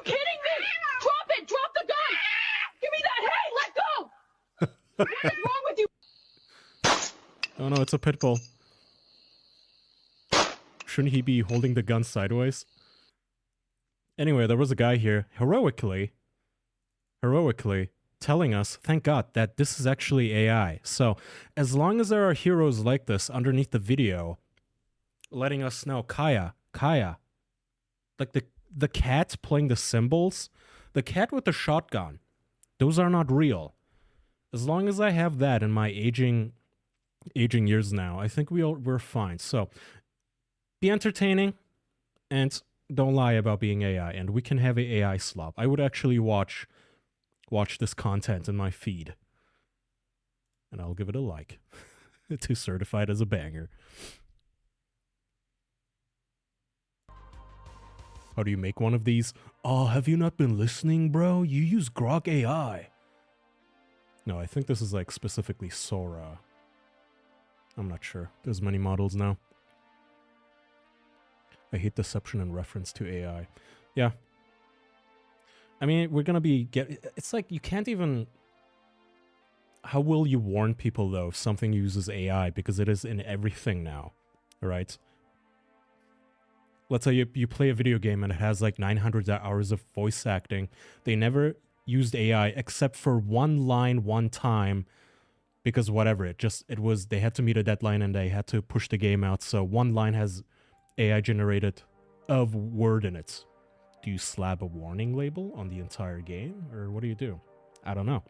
kidding me? Drop it! Drop the gun! Give me that! Hey, let go! What is wrong with you? Oh no, it's a pit bull. Shouldn't he be holding the gun sideways? Anyway, there was a guy here, heroically telling us, thank God, that this is actually AI. So, as long as there are heroes like this underneath the video, letting us know, Kaya, like the cat playing the cymbals, the cat with the shotgun, those are not real. As long as I have that in my aging years now, I think we're fine. So, be entertaining, and don't lie about being AI, and we can have a AI slop. I would actually watch this content in my feed, and I'll give it a like to certify it as a banger. How do you make one of these? Oh, have you not been listening, bro? You use Grok AI. No, I think this is like specifically Sora. I'm not sure. There's many models now. I hate deception in reference to AI. Yeah. I mean, we're gonna be it's like you can't even... How will you warn people though if something uses AI, because it is in everything now, right? Let's say you play a video game and it has like 900 hours of voice acting. They never used AI except for one line one time, because whatever, they had to meet a deadline and they had to push the game out. So one line has AI generated of word in it. Do you slap a warning label on the entire game, or what do you do? I don't know.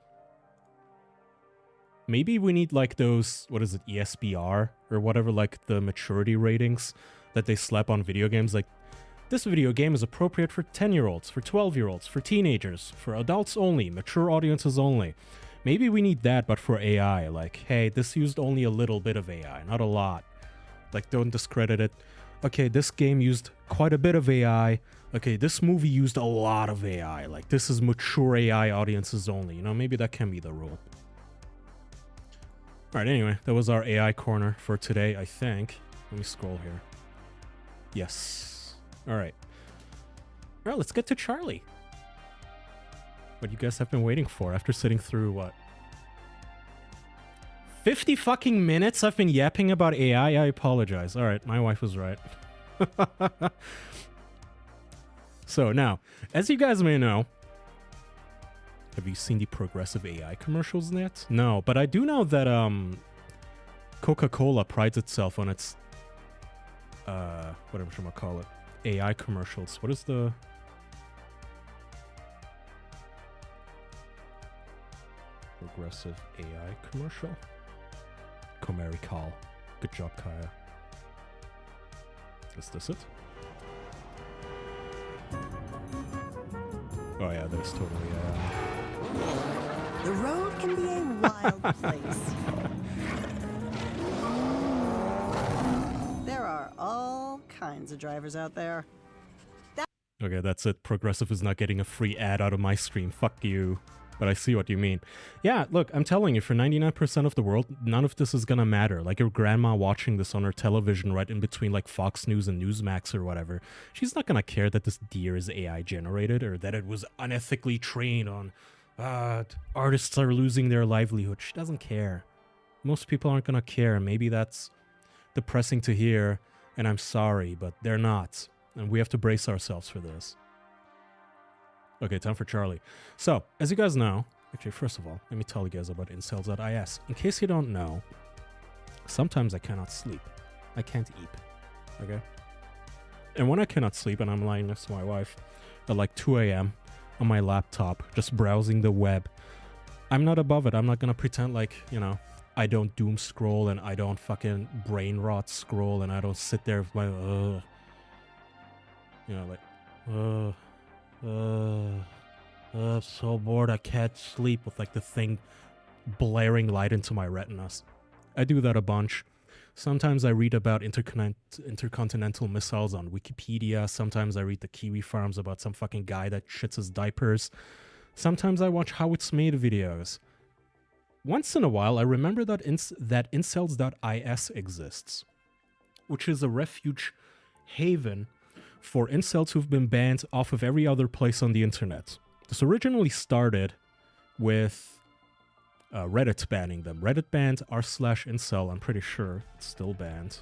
Maybe we need like those, what is it, ESBR or whatever, like the maturity ratings that they slap on video games. Like, this video game is appropriate for 10-year-olds, for 12-year-olds, for teenagers, for adults only, mature audiences only. Maybe we need that, but for AI. Like, hey, this used only a little bit of AI, not a lot. Like, don't discredit it. Okay, this game used quite a bit of AI. Okay, this movie used a lot of AI. Like, this is mature AI audiences only. You know, maybe that can be the rule. Alright, anyway, that was our AI corner for today, I think. Let me scroll here. Yes. Alright. Alright, let's get to Charlie. What you guys have been waiting for after sitting through, what? 50 fucking minutes I've been yapping about AI? I apologize. Alright, my wife was right. So, now, as you guys may know, have you seen the progressive AI commercials yet? No, but I do know that Coca-Cola prides itself on its whatever you call it, AI commercials. What is the progressive AI commercial? Comerical. Good job, Kaya. Is this it? Oh yeah, that's totally The road can be a wild place. There are all kinds of drivers out there. Okay, that's it. Progressive is not getting a free ad out of my stream. Fuck you. But I see what you mean. Yeah, look, I'm telling you, for 99% of the world, none of this is gonna matter. Like your grandma watching this on her television right in between like Fox News and Newsmax or whatever. She's not gonna care that this deer is AI generated or that it was unethically trained on artists are losing their livelihood. She doesn't care. Most people aren't gonna care. Maybe that's depressing to hear, and I'm sorry, but they're not. And we have to brace ourselves for this. Okay, time for Charlie. So, as you guys know, actually, first of all, let me tell you guys about Incels.is. In case you don't know, sometimes I cannot sleep. I can't eat. Okay? And when I cannot sleep and I'm lying next to my wife at like 2 a.m. on my laptop, just browsing the web, I'm not above it. I'm not gonna pretend like, you know, I don't doom scroll and I don't fucking brain rot scroll and I don't sit there with my, you know, like, I'm so bored I can't sleep with like the thing blaring light into my retinas. I do that a bunch. Sometimes I read about intercontinental missiles on Wikipedia. Sometimes I read the Kiwi Farms about some fucking guy that shits his diapers. Sometimes I watch how it's made videos. Once in a while, I remember that Incels.is exists, which is a refuge haven for incels who've been banned off of every other place on the internet. This originally started with Reddit banning them. Reddit banned r/incel, I'm pretty sure it's still banned.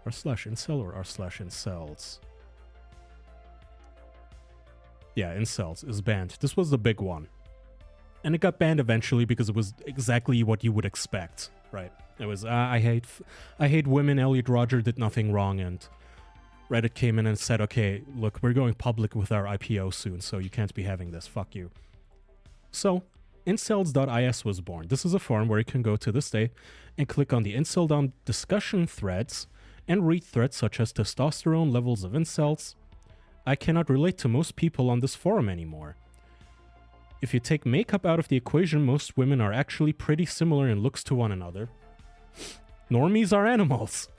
r/incel or r/incels? Yeah, incels is banned. This was the big one. And it got banned eventually because it was exactly what you would expect, right? It was, I hate women, Elliot Rodger did nothing wrong, and Reddit came in and said, okay, look, we're going public with our IPO soon, so you can't be having this, fuck you. So, Incels.is was born. This is a forum where you can go to this day and click on the Incel discussion threads and read threads such as testosterone levels of incels. I cannot relate to most people on this forum anymore. If you take makeup out of the equation, most women are actually pretty similar in looks to one another. Normies are animals.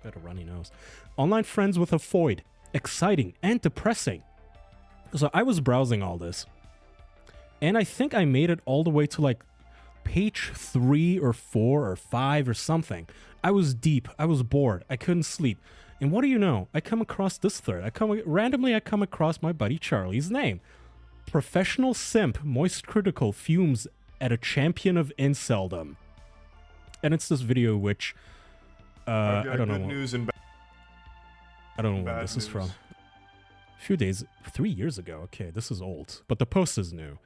Got a runny nose. Online friends with a foid. exciting, and depressing. So I was browsing all this, and I think I made it all the way to like page 3 or 4 or 5 or something. I was deep. I was bored. I couldn't sleep. And what do you know? I come across this thread. Randomly I come across my buddy Charlie's name. Professional simp, moist critical, fumes at a champion of inceldom. And it's this video which I don't know. I don't know what this is from. A few days, 3 years ago. Okay, this is old, but the post is new.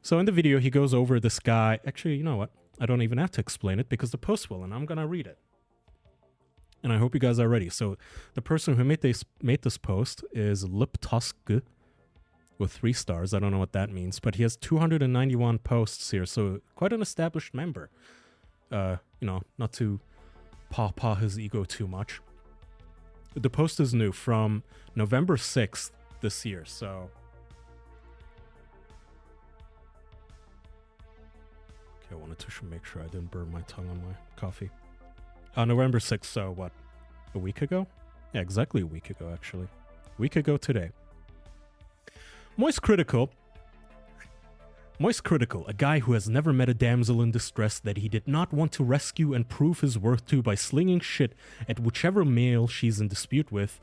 So in the video, he goes over this guy. Actually, you know what? I don't even have to explain it because the post will, and I'm gonna read it. And I hope you guys are ready. So the person who made this post is Liptosk with 3 stars. I don't know what that means, but he has 291 posts here, so quite an established member. You know, not to paw his ego too much. The post is new from November 6th this year, so... Okay, I wanted to make sure I didn't burn my tongue on my coffee. November 6th, so what? A week ago? Yeah, exactly a week ago, actually. A week ago today. Moist Critical, a guy who has never met a damsel in distress that he did not want to rescue and prove his worth to by slinging shit at whichever male she's in dispute with,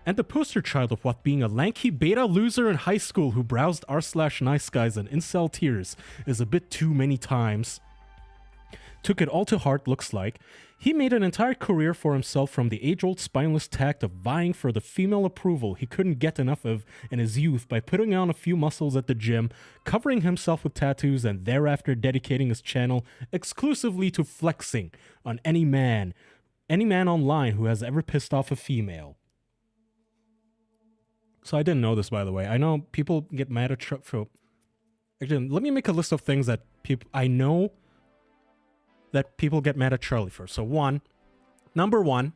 and the poster child of what being a lanky beta loser in high school who browsed r/nice guys and incel tears is a bit too many times. Took it all to heart, looks like. He made an entire career for himself from the age-old spineless tact of vying for the female approval he couldn't get enough of in his youth by putting on a few muscles at the gym, covering himself with tattoos, and thereafter dedicating his channel exclusively to flexing on any man online who has ever pissed off a female. So I didn't know this, by the way. I know people get mad at Actually, let me make a list of things that I know that people get mad at Charlie for. So number one,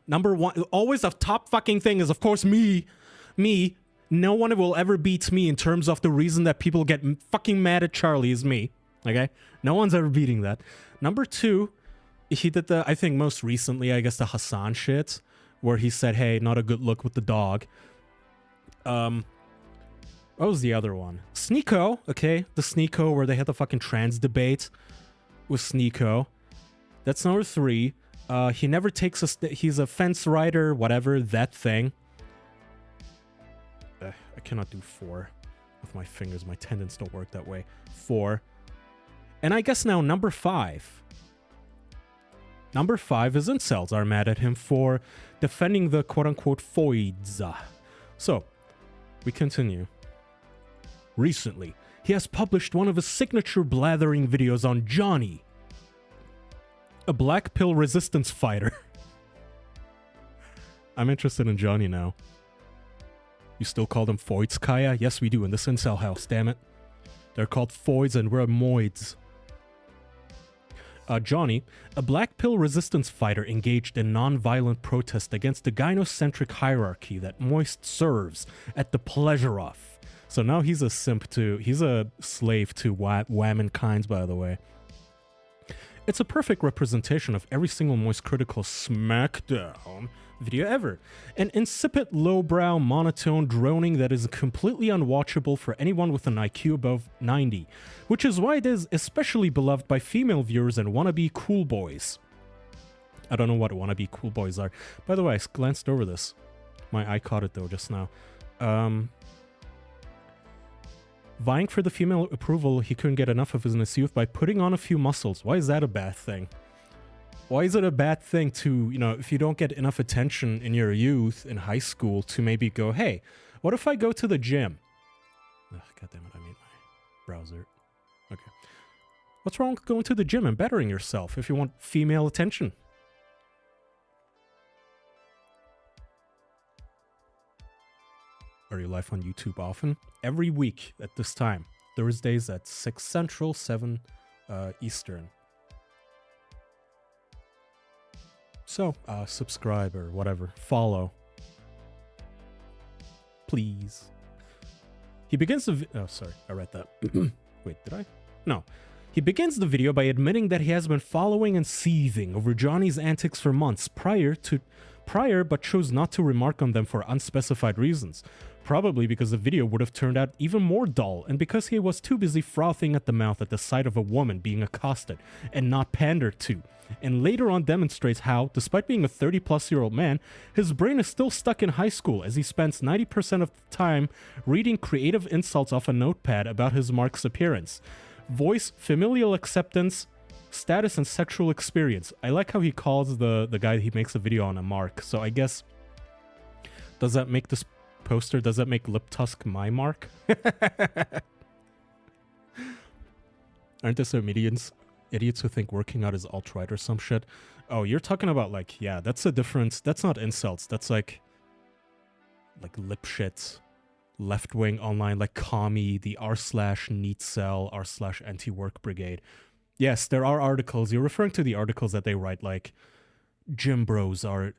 always the top fucking thing is, of course, me. No one will ever beat me in terms of the reason that people get fucking mad at Charlie is me. Okay? No one's ever beating that. Number 2, he did I think most recently, I guess, the Hassan shit, where he said, hey, not a good look with the dog. What was the other one? Sneeko, okay? The Sneeko where they had the fucking trans debate with Sneeko. That's number 3. He never takes he's a fence rider, whatever, that thing. I cannot do 4 with my fingers. My tendons don't work that way. 4. And I guess now number 5. Number 5 is incels are mad at him for defending the quote-unquote foids. So, we continue. Recently, he has published one of his signature blathering videos on Johnny, a black pill resistance fighter. I'm interested in Johnny now. You still call them foids, Kaya? Yes, we do in this incel house, damn it. They're called foids and we're moids. Johnny, a black pill resistance fighter engaged in non-violent protest against the gynocentric hierarchy that Moist serves at the pleasure of. So now he's a simp too. He's a slave to womankind, by the way. It's a perfect representation of every single Moist Critical smackdown video ever. An insipid, lowbrow, monotone droning that is completely unwatchable for anyone with an IQ above 90, which is why it is especially beloved by female viewers and wannabe cool boys. I don't know what wannabe cool boys are. By the way, I glanced over this. My eye caught it though just now. Vying for the female approval he couldn't get enough of in his youth by putting on a few muscles. Why is that a bad thing? Why is it a bad thing to, if you don't get enough attention in your youth, in high school, to maybe go, hey, what if I go to the gym? Ugh, God damn it, I made my browser. Okay. What's wrong with going to the gym and bettering yourself if you want female attention? Are you live on YouTube often? Every week at this time. Thursdays at 6 Central, 7 Eastern. So, subscribe or whatever. Follow. Please. He begins the oh, sorry. I read that. Wait, did I? No. He begins the video by admitting that he has been following and seething over Johnny's antics for months prior to prior but chose not to remark on them for unspecified reasons. Probably because the video would have turned out even more dull, and because he was too busy frothing at the mouth at the sight of a woman being accosted and not pandered to. And later on demonstrates how, despite being a 30-plus-year-old man, his brain is still stuck in high school as he spends 90% of the time reading creative insults off a notepad about his mark's appearance. Voice, familial acceptance, status, and sexual experience. I like how he calls the guy he makes a video on a mark. So I guess... Does that make this poster, does that make Lip Tusk my mark? Aren't there some idiots who think working out is alt-right or some shit? Oh, you're talking about like, yeah, that's a difference. That's not incels. That's like lip shits. Left-wing online, like commie, the r/neetcell, r/anti-work brigade. Yes, there are articles. You're referring to the articles that they write, like, gym bros are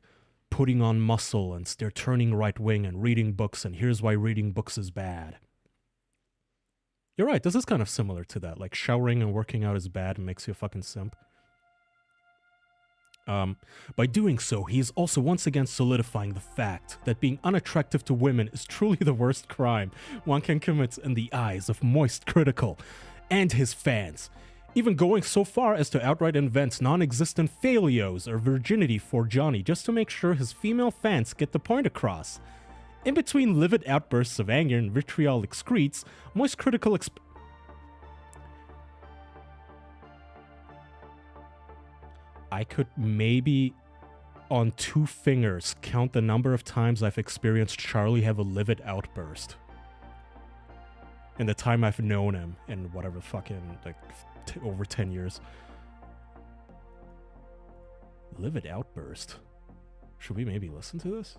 putting on muscle and they're turning right-wing and reading books, and here's why reading books is bad. You're right, this is kind of similar to that. Like, showering and working out is bad and makes you a fucking simp. By doing so, he is also once again solidifying the fact that being unattractive to women is truly the worst crime one can commit in the eyes of Moist Critical and his fans, even going so far as to outright invent non-existent falios or virginity for Johnny just to make sure his female fans get the point across. In between livid outbursts of anger and vitriolic screeds, Moist Critical I could maybe on 2 fingers count the number of times I've experienced Charlie have a livid outburst. In the time I've known him, in whatever fucking, like, over 10 years. Livid outburst. Should we maybe listen to this?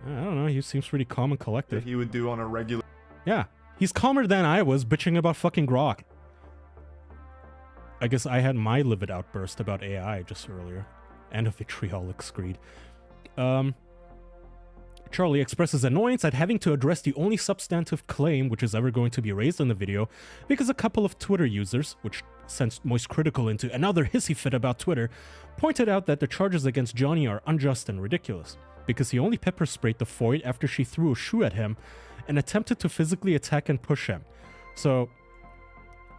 I don't know, he seems pretty calm and collected. That he would do on a regular... Yeah, he's calmer than I was bitching about fucking Grok. I guess I had my livid outburst about AI just earlier. And a vitriolic screed. Charlie expresses annoyance at having to address the only substantive claim which is ever going to be raised in the video, because a couple of Twitter users, which sent Moist Critical into another hissy fit about Twitter, pointed out that the charges against Johnny are unjust and ridiculous, because he only pepper sprayed the Foyd after she threw a shoe at him and attempted to physically attack and push him. So,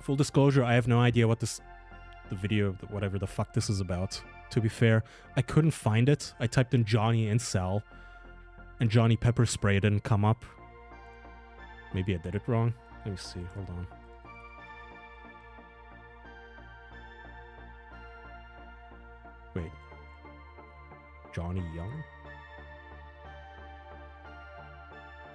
full disclosure, I have no idea what the video, whatever the fuck this is about. To be fair, I couldn't find it. I typed in Johnny Incel, and Johnny pepper spray didn't come up. Maybe I did it wrong. Let me see, hold on. Wait. Johnny Young?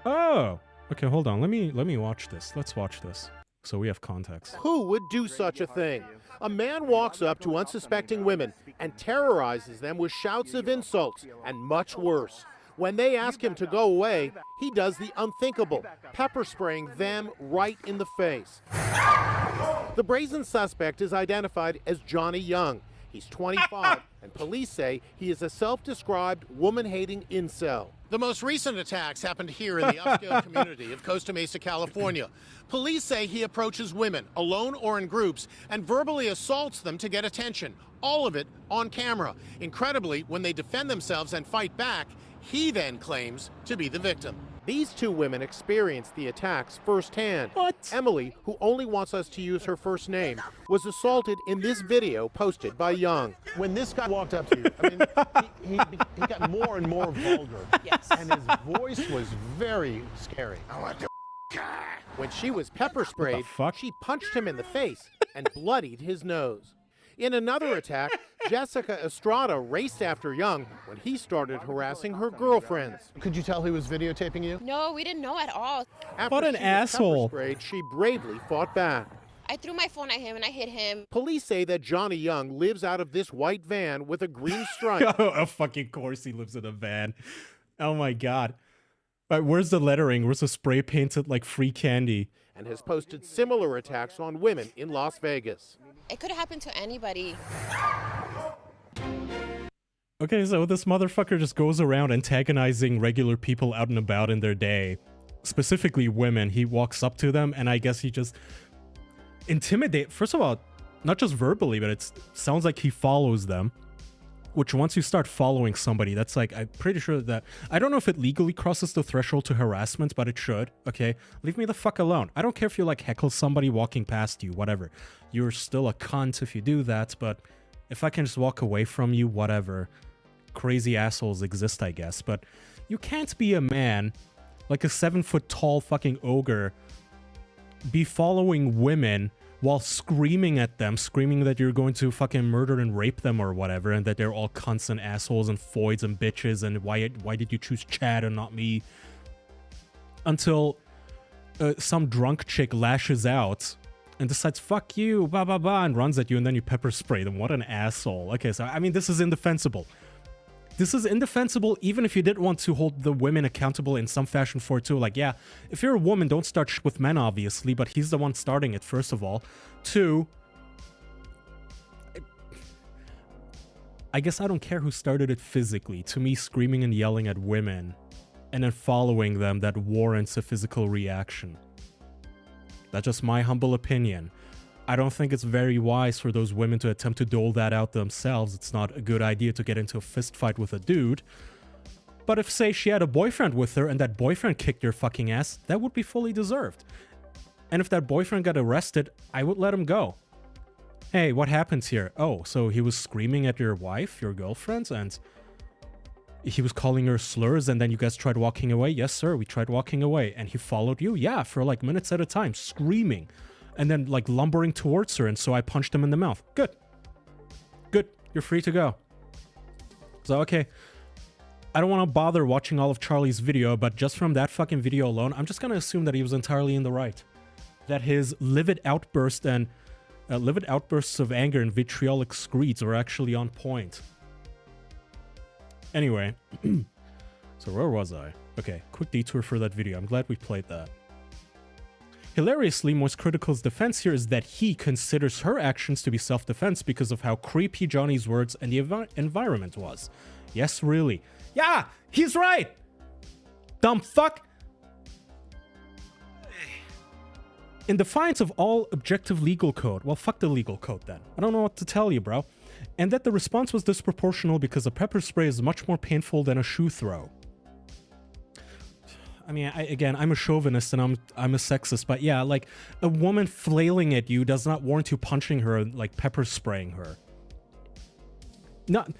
Oh! Okay, hold on. Let me watch this. Let's watch this, so we have context. Who would do such a thing? A man walks up to unsuspecting women and terrorizes them with shouts of insults and much worse. When they ask him to go away, he does the unthinkable, pepper spraying them right in the face. The brazen suspect is identified as Johnny Young. He's 25, and police say he is a self-described woman-hating incel. The most recent attacks happened here in the upscale community of Costa Mesa, California. Police say he approaches women, alone or in groups, and verbally assaults them to get attention. All of it on camera. Incredibly, when they defend themselves and fight back, he then claims to be the victim. These 2 women experienced the attacks firsthand. What? Emily, who only wants us to use her first name, was assaulted in this video posted by Young. When this guy walked up to you, I mean, he got more and more vulgar. Yes. And his voice was very scary. I want to When she was pepper sprayed, she punched him in the face and bloodied his nose. In another attack, Jessica Estrada raced after Young when he started harassing her girlfriends. Could you tell he was videotaping you? No, we didn't know at all. After what an asshole. Pepper sprayed, she bravely fought back. I threw my phone at him and I hit him. Police say that Johnny Young lives out of this white van with a green stripe. Oh, of fucking course he lives in a van. Oh my god. But where's the lettering? Where's the spray painted like free candy? And has posted similar attacks on women in Las Vegas. It could have happened to anybody. Okay, so this motherfucker just goes around antagonizing regular people out and about in their day. Specifically women. He walks up to them and I guess he just intimidate. First of all, not just verbally, but it sounds like he follows them. which once you start following somebody, that's like, I'm pretty sure that, I don't know if it legally crosses the threshold to harassment, but it should, okay? Leave me the fuck alone. I don't care if you like heckle somebody walking past you, whatever. You're still a cunt if you do that, but if I can just walk away from you, whatever. Crazy assholes exist, I guess, but you can't be a man, like a 7-foot-tall fucking ogre, be following women while screaming at them, screaming that you're going to fucking murder and rape them or whatever, and that they're all cunts and assholes and foids and bitches, and why did you choose Chad and not me? Until some drunk chick lashes out and decides, fuck you, blah, blah, blah, and runs at you, and then you pepper spray them. What an asshole. Okay, so, I mean, this is indefensible. This is indefensible even if you didn't want to hold the women accountable in some fashion for it too. Like, yeah, if you're a woman, don't start with men, obviously, but he's the one starting it, first of all. 2, I guess I don't care who started it physically. To me, screaming and yelling at women and then following them, that warrants a physical reaction. That's just my humble opinion. I don't think it's very wise for those women to attempt to dole that out themselves. It's not a good idea to get into a fist fight with a dude. But if, say, she had a boyfriend with her and that boyfriend kicked your fucking ass, that would be fully deserved. And if that boyfriend got arrested, I would let him go. Hey, what happens here? Oh, so he was screaming at your wife, your girlfriend, and he was calling her slurs, and then you guys tried walking away? Yes, sir, we tried walking away. And he followed you? Yeah, for like minutes at a time, screaming. And then, like, lumbering towards her, and so I punched him in the mouth. Good. Good. You're free to go. So, okay. I don't want to bother watching all of Charlie's video, but just from that fucking video alone, I'm just going to assume that he was entirely in the right. That his livid outbursts of anger and vitriolic screeds were actually on point. Anyway. So, where was I? Okay, quick detour for that video. I'm glad we played that. Hilariously, Moist Critical's defense here is that he considers her actions to be self-defense because of how creepy Johnny's words and the environment was. Yes, really. Yeah, he's right! Dumb fuck! In defiance of all objective legal code, well, fuck the legal code then. I don't know what to tell you, bro. And that the response was disproportional because a pepper spray is much more painful than a shoe throw. I mean, again, I'm a chauvinist and I'm a sexist, but yeah, like, a woman flailing at you does not warrant you punching her and, like, pepper spraying her. Not...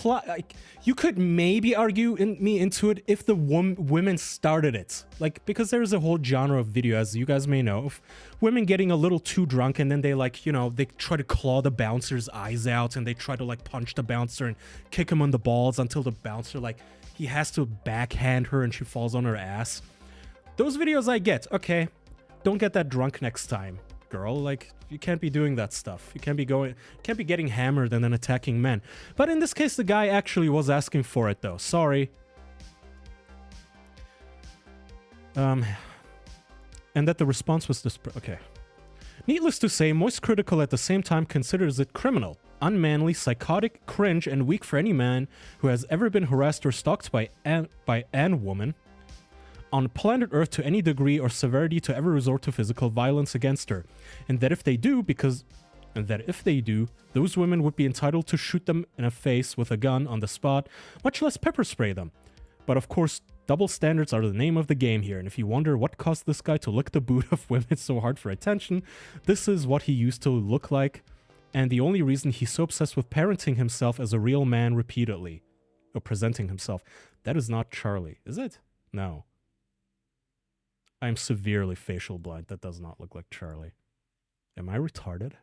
Like, you could maybe argue me into it if the women started it. Like, because there's a whole genre of video, as you guys may know, of women getting a little too drunk and then they, like, you know, they try to claw the bouncer's eyes out and they try to, like, punch the bouncer and kick him on the balls until the bouncer, like, he has to backhand her and she falls on her ass. Those videos I get. Okay, don't get that drunk next time, girl. Like, you can't be doing that stuff. You can't be getting hammered and then attacking men. But in this case, the guy actually was asking for it, though. Sorry. And that the response was okay. Needless to say, Moist Critical at the same time considers it criminal, unmanly, psychotic, cringe, and weak for any man who has ever been harassed or stalked by an woman on planet Earth to any degree or severity to ever resort to physical violence against her. And that if they do, those women would be entitled to shoot them in the face with a gun on the spot, much less pepper spray them. But of course, double standards are the name of the game here, and if you wonder what caused this guy to lick the boot of women so hard for attention, this is what he used to look like, and the only reason he's so obsessed with parenting himself as a real man repeatedly. Or presenting himself. That is not Charlie, is it? No. I'm severely facial blind. That does not look like Charlie. Am I retarded?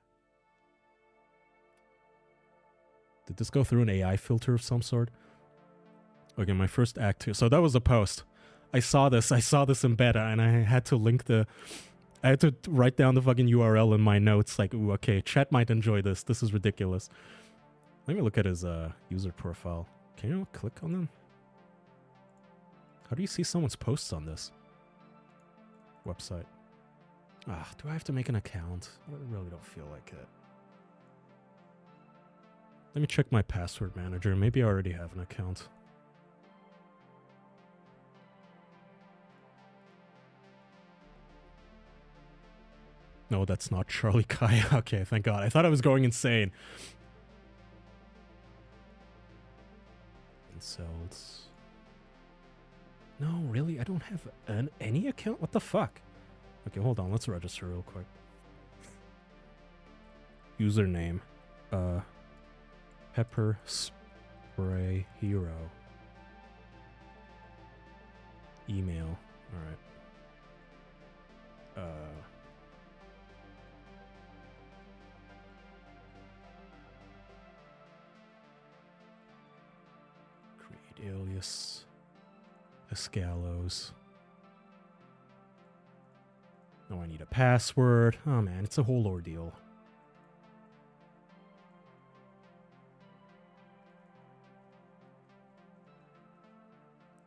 Did this go through an AI filter of some sort? Okay, my first act here. So that was a post. I saw this in beta, and I had to I had to write down the fucking URL in my notes, like, ooh, okay, chat might enjoy this. This is ridiculous. Let me look at his user profile. Can you click on them? How do you see someone's posts on this website? Do I have to make an account? I really don't feel like it. Let me check my password manager. Maybe I already have an account. No, that's not Charlie Kaya. Okay, thank God. I thought I was going insane. Incels. No, really? I don't have any account? What the fuck? Okay, hold on. Let's register real quick. Username. Pepper Spray Hero. Email. Alright. Create alias. Escalos. Oh, I need a password. Oh man, it's a whole ordeal.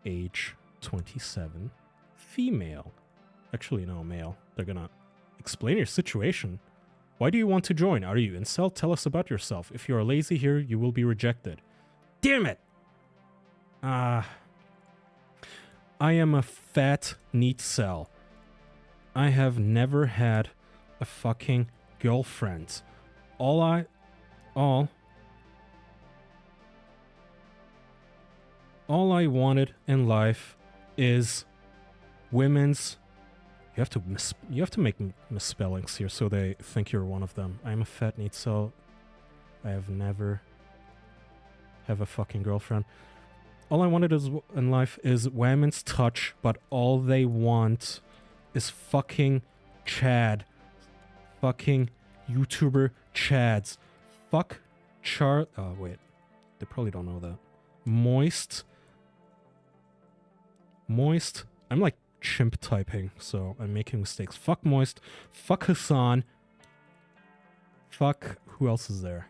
Age 27. Female. Actually, no, male. They're gonna explain your situation. Why do you want to join? Are you incel? Tell us about yourself. If you are lazy here, you will be rejected. Damn it! I am a fat, neat cell. I have never had a fucking girlfriend. All I wanted in life is women's. You have to make misspellings here so they think you're one of them. I'm a fat, neat cell. I have never have a fucking girlfriend. All I wanted in life is women's touch, but all they want is fucking Chad. Fucking YouTuber Chads. Fuck Oh, wait. They probably don't know that. Moist. I'm like chimp typing, so I'm making mistakes. Fuck Moist. Fuck Hassan. Fuck... Who else is there?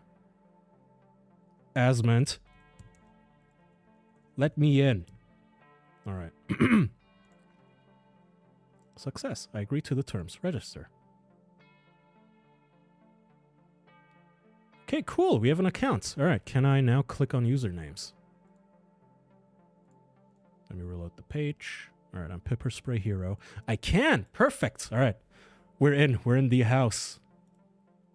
Asment. Let me in. Alright. Success. I agree to the terms. Register. Okay, cool. We have an account. Alright, can I now click on usernames? Let me reload the page. Alright, I'm Pepper Spray Hero. I can! Perfect! Alright. We're in the house.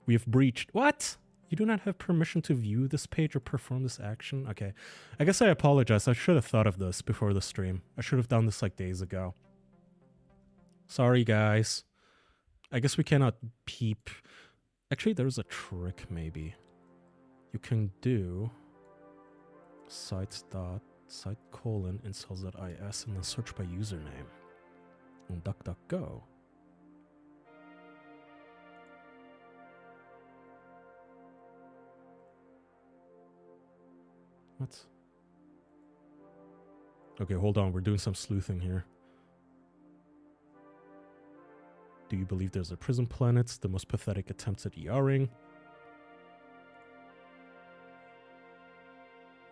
We have breached. What? You do not have permission to view this page or perform this action? Okay. I guess I apologize. I should have thought of this before the stream. I should have done this like days ago. Sorry, guys. I guess we cannot peep. Actually, there's a trick, maybe. You can do site.incels.is and then search by username on DuckDuckGo. What? Okay, hold on. We're doing some sleuthing here. Do you believe there's a prison planet? The most pathetic attempts at ERing.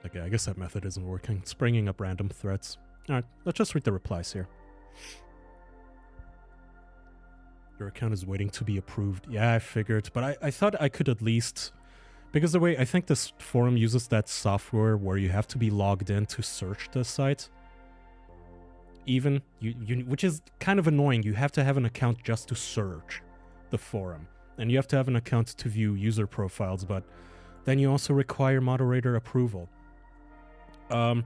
Okay, I guess that method isn't working. It's bringing up random threats. Alright, let's just read the replies here. Your account is waiting to be approved. Yeah, I figured, but I thought I could at least... Because the way I think this forum uses that software where you have to be logged in to search the site. Even, which is kind of annoying. You have to have an account just to search the forum. And you have to have an account to view user profiles, but then you also require moderator approval. Doom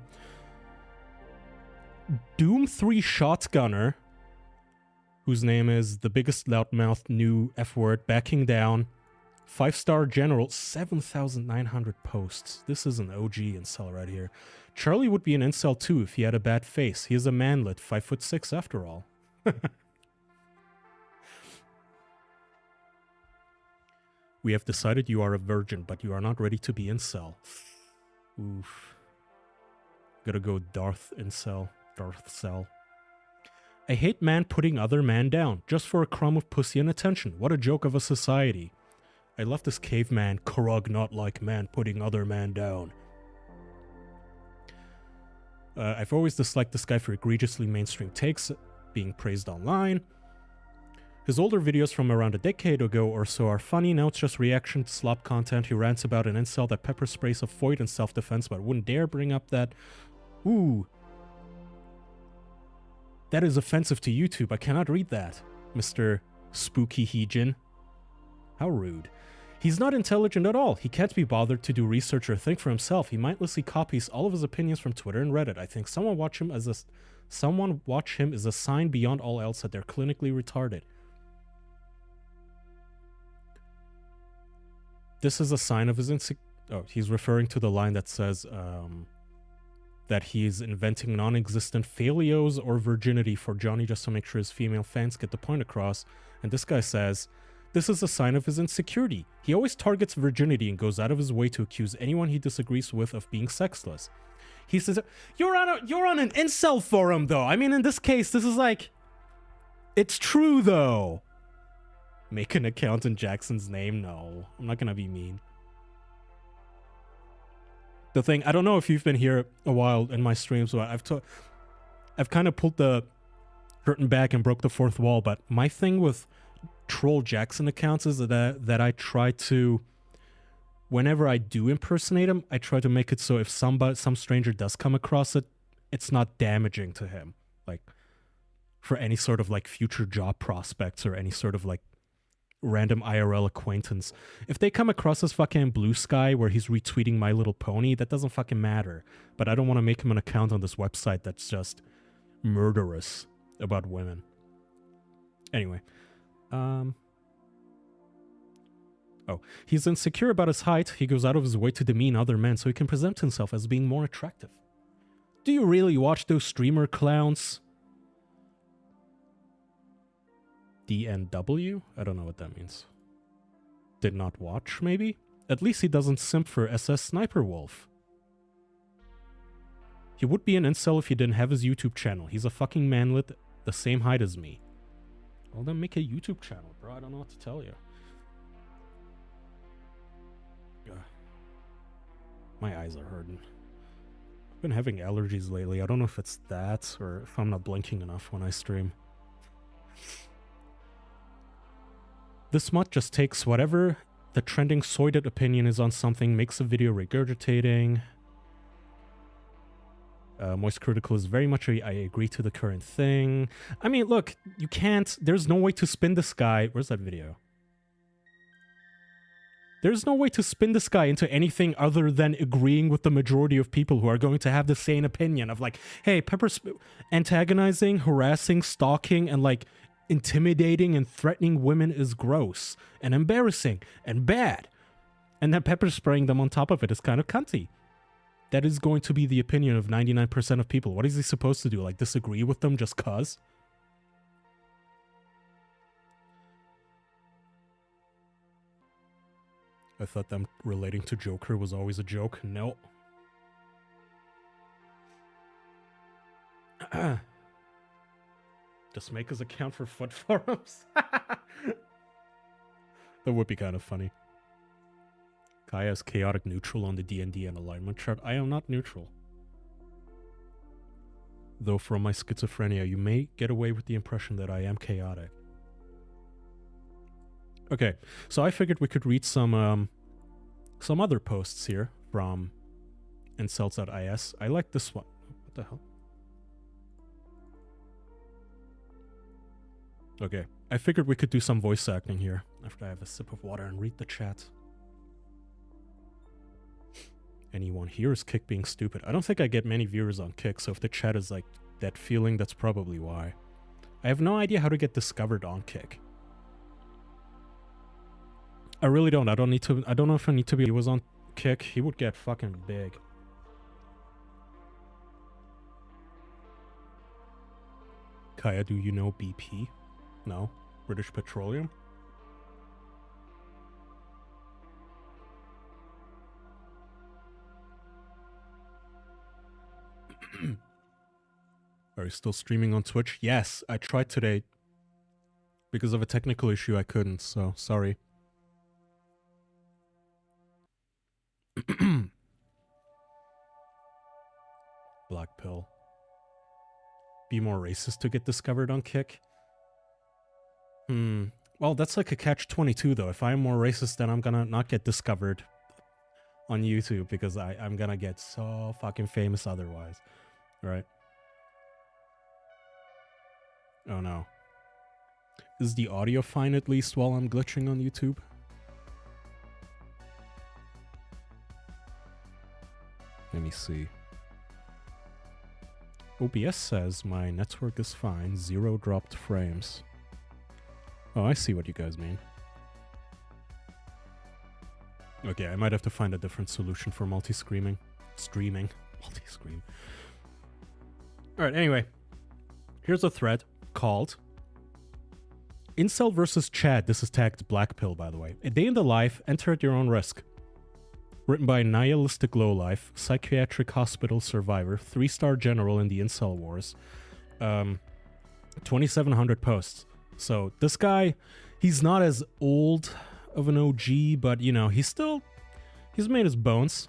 3 Shotgunner, whose name is the biggest loudmouth new F-word, backing down. 5-star general, 7,900 posts. This is an OG incel right here. Charlie would be an incel too if he had a bad face. He is a manlet, 5'6" after all. We have decided you are a virgin, but you are not ready to be incel. Oof. Gotta go Darth incel. Darth cell. I hate man putting other man down, just for a crumb of pussy and attention. What a joke of a society. I love this caveman, Krug not like man putting other man down. I've always disliked this guy for egregiously mainstream takes, being praised online. His older videos from around a decade ago or so are funny, now it's just reaction slop content. He rants about an incel that pepper sprays a foid in self-defense, but wouldn't dare bring up that... Ooh. That is offensive to YouTube. I cannot read that, Mr. Spooky Heejin. How rude. He's not intelligent at all. He can't be bothered to do research or think for himself. He mindlessly copies all of his opinions from Twitter and Reddit. I think someone watch him as a sign beyond all else that they're clinically retarded. This is a sign of his he's referring to the line that says that he's inventing non-existent filios or virginity for Johnny just to make sure his female fans get the point across. And this guy says, this is a sign of his insecurity. He always targets virginity and goes out of his way to accuse anyone he disagrees with of being sexless. He says, you're on an incel forum, though. I mean, in this case, this is like, it's true, though. Make an account in Jackson's name? No, I'm not gonna be mean. The thing, I don't know if you've been here a while in my streams, but I've kind of pulled the curtain back and broke the fourth wall, but my thing with troll Jackson accounts is that I try to, whenever I do impersonate him, I try to make it so if some stranger does come across it, it's not damaging to him, like for any sort of like future job prospects or any sort of like random IRL acquaintance. If they come across this fucking Blue Sky where he's retweeting My Little Pony, that doesn't fucking matter. But I don't want to make him an account on this website that's just murderous about women. Anyway. Oh, he's insecure about his height. He goes out of his way to demean other men so he can present himself as being more attractive. Do you really watch those streamer clowns? DNW? I don't know what that means. Did not watch, maybe? At least he doesn't simp for SS Sniper Wolf. He would be an incel if he didn't have his YouTube channel. He's a fucking manlet the same height as me. Well, then make a YouTube channel, bro. I don't know what to tell you. Ugh. My eyes are hurting. I've been having allergies lately. I don't know if it's that or if I'm not blinking enough when I stream. This mutt just takes whatever the trending soided opinion is on something, makes a video regurgitating. Moist Critical is very much I agree to the current thing. I mean, look, you can't... There's no way to spin this guy... Where's that video? There's no way to spin this guy into anything other than agreeing with the majority of people who are going to have the same opinion of like, hey, antagonizing, harassing, stalking, and like intimidating and threatening women is gross and embarrassing and bad. And then pepper spraying them on top of it is kind of cunty. That is going to be the opinion of 99% of people. What is he supposed to do? Like, disagree with them just cuz? I thought them relating to Joker was always a joke. No. Just make his account for foot forums. That would be kind of funny. Kaya is chaotic neutral on the D&D and alignment chart. I am not neutral. Though from my schizophrenia, you may get away with the impression that I am chaotic. Okay, so I figured we could read some other posts here from Incels.is. I like this one. What the hell? Okay, I figured we could do some voice acting here after I have a sip of water and read the chat. Anyone here is Kick being stupid? I don't think I get many viewers on Kick, so if the chat is like that feeling, that's probably why. I have no idea how to get discovered on Kick. I really don't. I don't know if I need to be. He was on Kick, he would get fucking big. Kaya, do you know BP? No. British Petroleum? Are you still streaming on Twitch? Yes, I tried today. Because of a technical issue, I couldn't, so sorry. Black pill. Be more racist to get discovered on Kick? Well, that's like a catch-22, though. If I'm more racist, then I'm gonna not get discovered on YouTube, because I'm gonna get so fucking famous otherwise. Right? Oh no. Is the audio fine at least while I'm glitching on YouTube? me see. OBS says my network is fine, 0 dropped frames. Oh, I see what you guys mean. Okay, I might have to find a different solution for multi-streaming. Multi-scream. Alright, anyway. Here's a thread called Incel versus Chad. This is tagged Black Pill, by the way. A day in the life, enter at your own risk. Written by nihilistic lowlife, psychiatric hospital survivor, 3-star general in the Incel wars. 2,700 posts. So this guy, he's not as old of an OG, but you know, he's made his bones.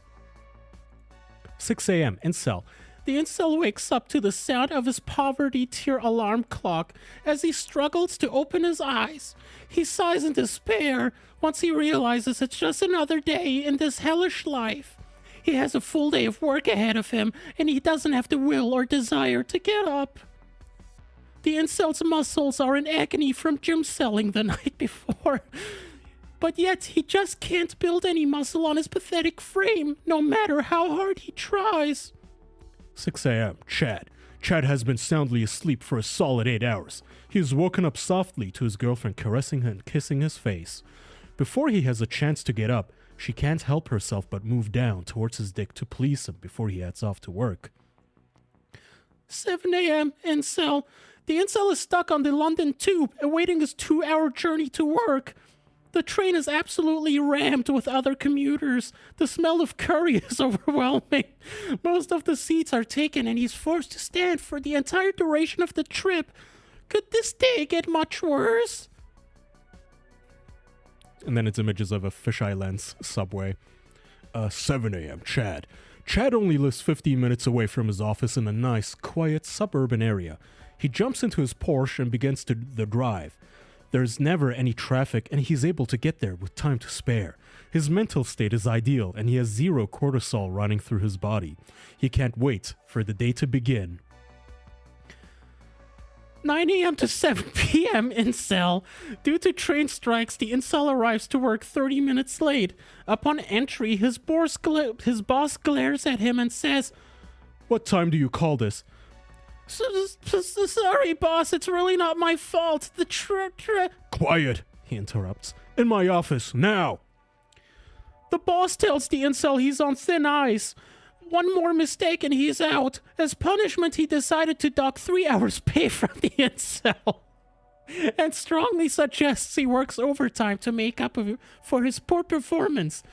6 a.m. Incel. The incel wakes up to the sound of his poverty tier alarm clock as he struggles to open his eyes. He sighs in despair once he realizes it's just another day in this hellish life. He has a full day of work ahead of him, and he doesn't have the will or desire to get up. The incel's muscles are in agony from gym selling the night before. But yet, he just can't build any muscle on his pathetic frame, no matter how hard he tries. 6 a.m. Chad. Chad has been soundly asleep for a solid 8 hours. He has woken up softly to his girlfriend caressing and kissing his face. Before he has a chance to get up, she can't help herself but move down towards his dick to please him before he heads off to work. 7 a.m. Incel. The incel is stuck on the London Tube, awaiting his 2-hour journey to work. The train is absolutely rammed with other commuters. The smell of curry is overwhelming. Most of the seats are taken and he's forced to stand for the entire duration of the trip. Could this day get much worse? And then it's images of a fisheye lens subway. 7 a.m. Chad. Chad only lives 15 minutes away from his office in a nice, quiet suburban area. He jumps into his Porsche and begins the drive. There's never any traffic, and he's able to get there with time to spare. His mental state is ideal, and he has 0 cortisol running through his body. He can't wait for the day to begin. 9 a.m. to 7 p.m. Incel. Due to train strikes, the Incel arrives to work 30 minutes late. Upon entry, his boss glares at him and says, "What time do you call this?" Sorry, boss, it's really not my fault. Quiet, he interrupts. In my office, now. The boss tells the incel he's on thin ice. One more mistake and he's out. As punishment, he decided to dock 3 hours pay from the incel. And strongly suggests he works overtime to make up for his poor performance.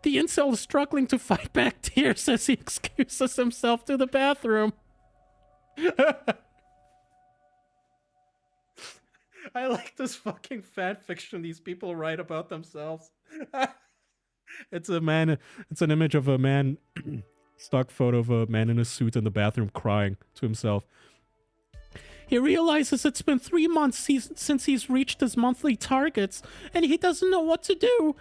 The incel is struggling to fight back tears as he excuses himself to the bathroom. I like this fucking fan fiction these people write about themselves. It's an image of a man, stock photo of a man in a suit in the bathroom crying to himself. He realizes it's been 3 months since he's reached his monthly targets, and he doesn't know what to do.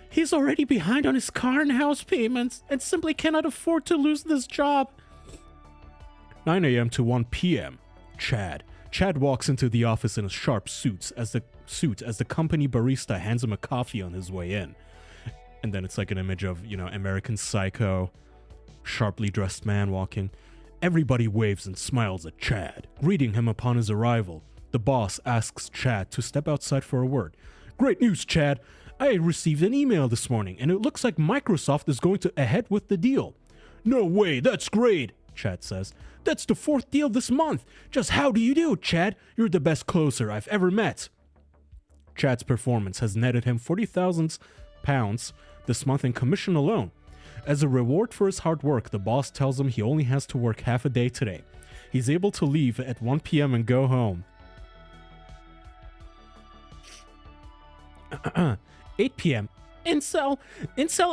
He's already behind on his car and house payments, and simply cannot afford to lose this job. 9 a.m. to 1 p.m. Chad. Chad walks into the office in a sharp suit as the company barista hands him a coffee on his way in. And then it's like an image of, you know, American Psycho, sharply dressed man walking. Everybody waves and smiles at Chad, greeting him upon his arrival. The boss asks Chad to step outside for a word. Great news, Chad. I received an email this morning, and it looks like Microsoft is going ahead with the deal. No way, that's great, Chad says. That's the 4th deal this month. Just how do you do, Chad? You're the best closer I've ever met. Chad's performance has netted him £40,000 this month in commission alone. As a reward for his hard work, the boss tells him he only has to work half a day today. He's able to leave at 1 p.m. and go home. 8 p.m. Incel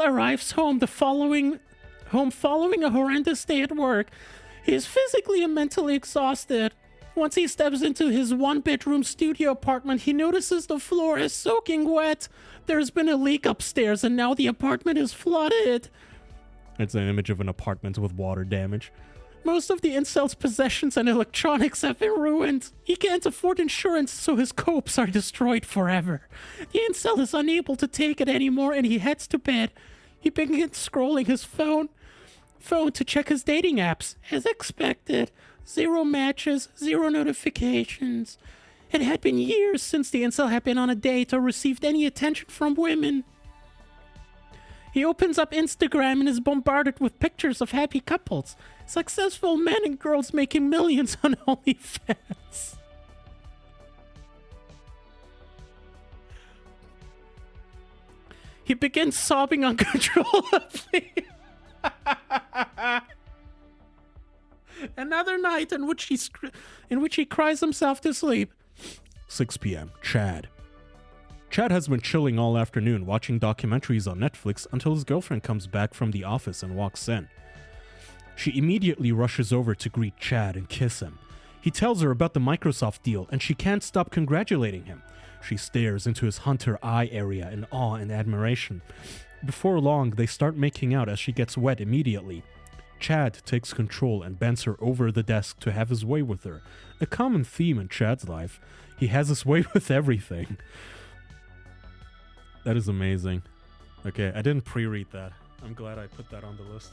arrives home following a horrendous day at work. He is physically and mentally exhausted. Once he steps into his 1-bedroom studio apartment, he notices the floor is soaking wet. There's been a leak upstairs and now the apartment is flooded. It's an image of an apartment with water damage. Most of the incel's possessions and electronics have been ruined. He can't afford insurance, so his copes are destroyed forever. The incel is unable to take it anymore and he heads to bed. He begins scrolling his phone. phone to check his dating apps. As expected, 0 matches, 0 notifications. It had been years since the incel had been on a date or received any attention from women. He opens up Instagram and is bombarded with pictures of happy couples. Successful men and girls making millions on OnlyFans. He begins sobbing uncontrollably. Another night in which he cries himself to sleep. 6 p.m. Chad. Chad has been chilling all afternoon, watching documentaries on Netflix until his girlfriend comes back from the office and walks in. She immediately rushes over to greet Chad and kiss him. He tells her about the Microsoft deal, and she can't stop congratulating him. She stares into his hunter eye area in awe and admiration. Before long, they start making out as she gets wet immediately. Chad takes control and bends her over the desk to have his way with her. A common theme in Chad's life. He has his way with everything. That is amazing. Okay, I didn't pre-read that. I'm glad I put that on the list.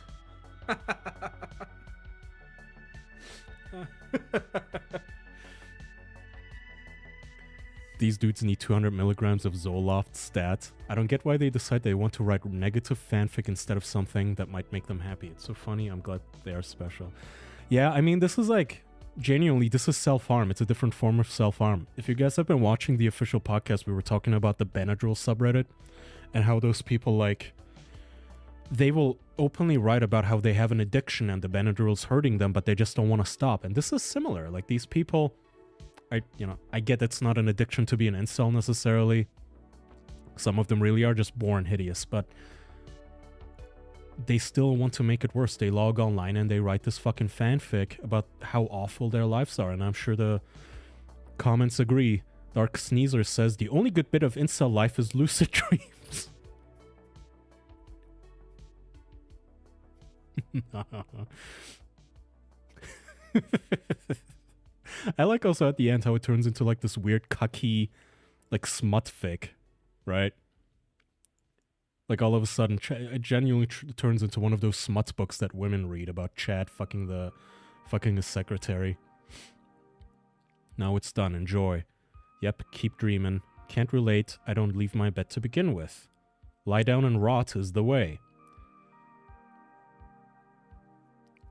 These dudes need 200 milligrams of Zoloft stat. I don't get why they decide they want to write negative fanfic instead of something that might make them happy. It's so funny. I'm glad they are special. Yeah, I mean, this is like, genuinely, this is self-harm. It's a different form of self-harm. If you guys have been watching the official podcast, we were talking about the Benadryl subreddit and how those people, like, they will openly write about how they have an addiction and the Benadryl's hurting them, but they just don't want to stop. And this is similar. Like, these people, I get it's not an addiction to be an incel necessarily. Some of them really are just born hideous, but they still want to make it worse. They log online and they write this fucking fanfic about how awful their lives are, and I'm sure the comments agree. Dark Sneezer says, the only good bit of incel life is lucid dreams. I like also at the end how it turns into like this weird cucky, like smut fic, right? Like all of a sudden, it genuinely turns into one of those smut books that women read about Chad fucking his secretary. Now it's done. Enjoy. Yep, keep dreaming. Can't relate. I don't leave my bed to begin with. Lie down and rot is the way.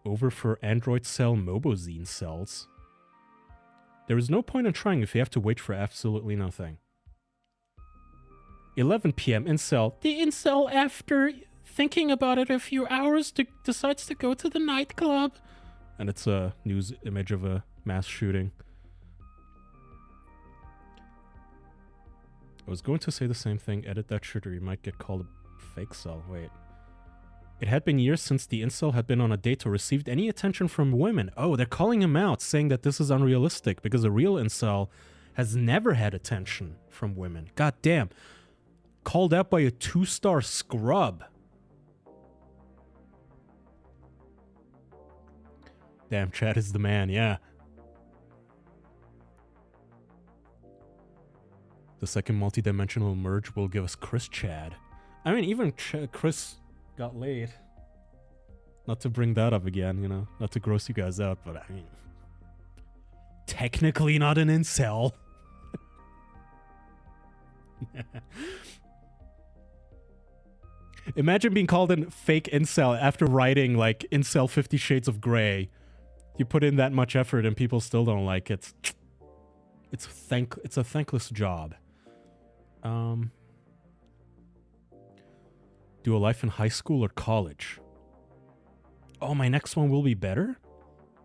Over for Android cell Mobozine cells. There is no point in trying if you have to wait for absolutely nothing. 11 p.m. Incel. The incel, after thinking about it a few hours, decides to go to the nightclub. And it's a news image of a mass shooting. I was going to say the same thing. Edit that shit or you might get called a fake cell. Wait. It had been years since the incel had been on a date or received any attention from women. Oh, they're calling him out, saying that this is unrealistic because a real incel has never had attention from women. God damn. Called out by a 2-star scrub. Damn, Chad is the man, yeah. The second multidimensional merge will give us Chris Chad. I mean, even Chris got laid. Not to bring that up again, you know, not to gross you guys out, but I mean, technically not an incel. Imagine being called a fake incel after writing like Incel 50 Shades of Grey. You put in that much effort and people still don't like it. It's a thankless job. Do a life in high school or college? Oh, my next one will be better?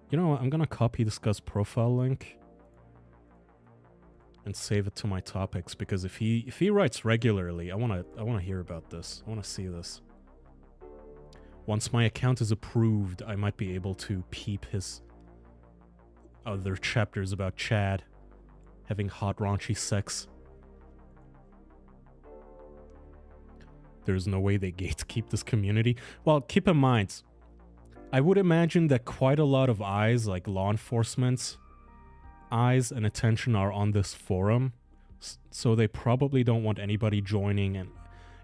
You know what? I'm gonna copy this guy's profile link and save it to my topics, because if he writes regularly, I wanna hear about this. I wanna see this. Once my account is approved, I might be able to peep his other chapters about Chad having hot raunchy sex. There's no way they gatekeep this community. Well, keep in mind, I would imagine that quite a lot of eyes, like law enforcement's eyes and attention, are on this forum, so they probably don't want anybody joining and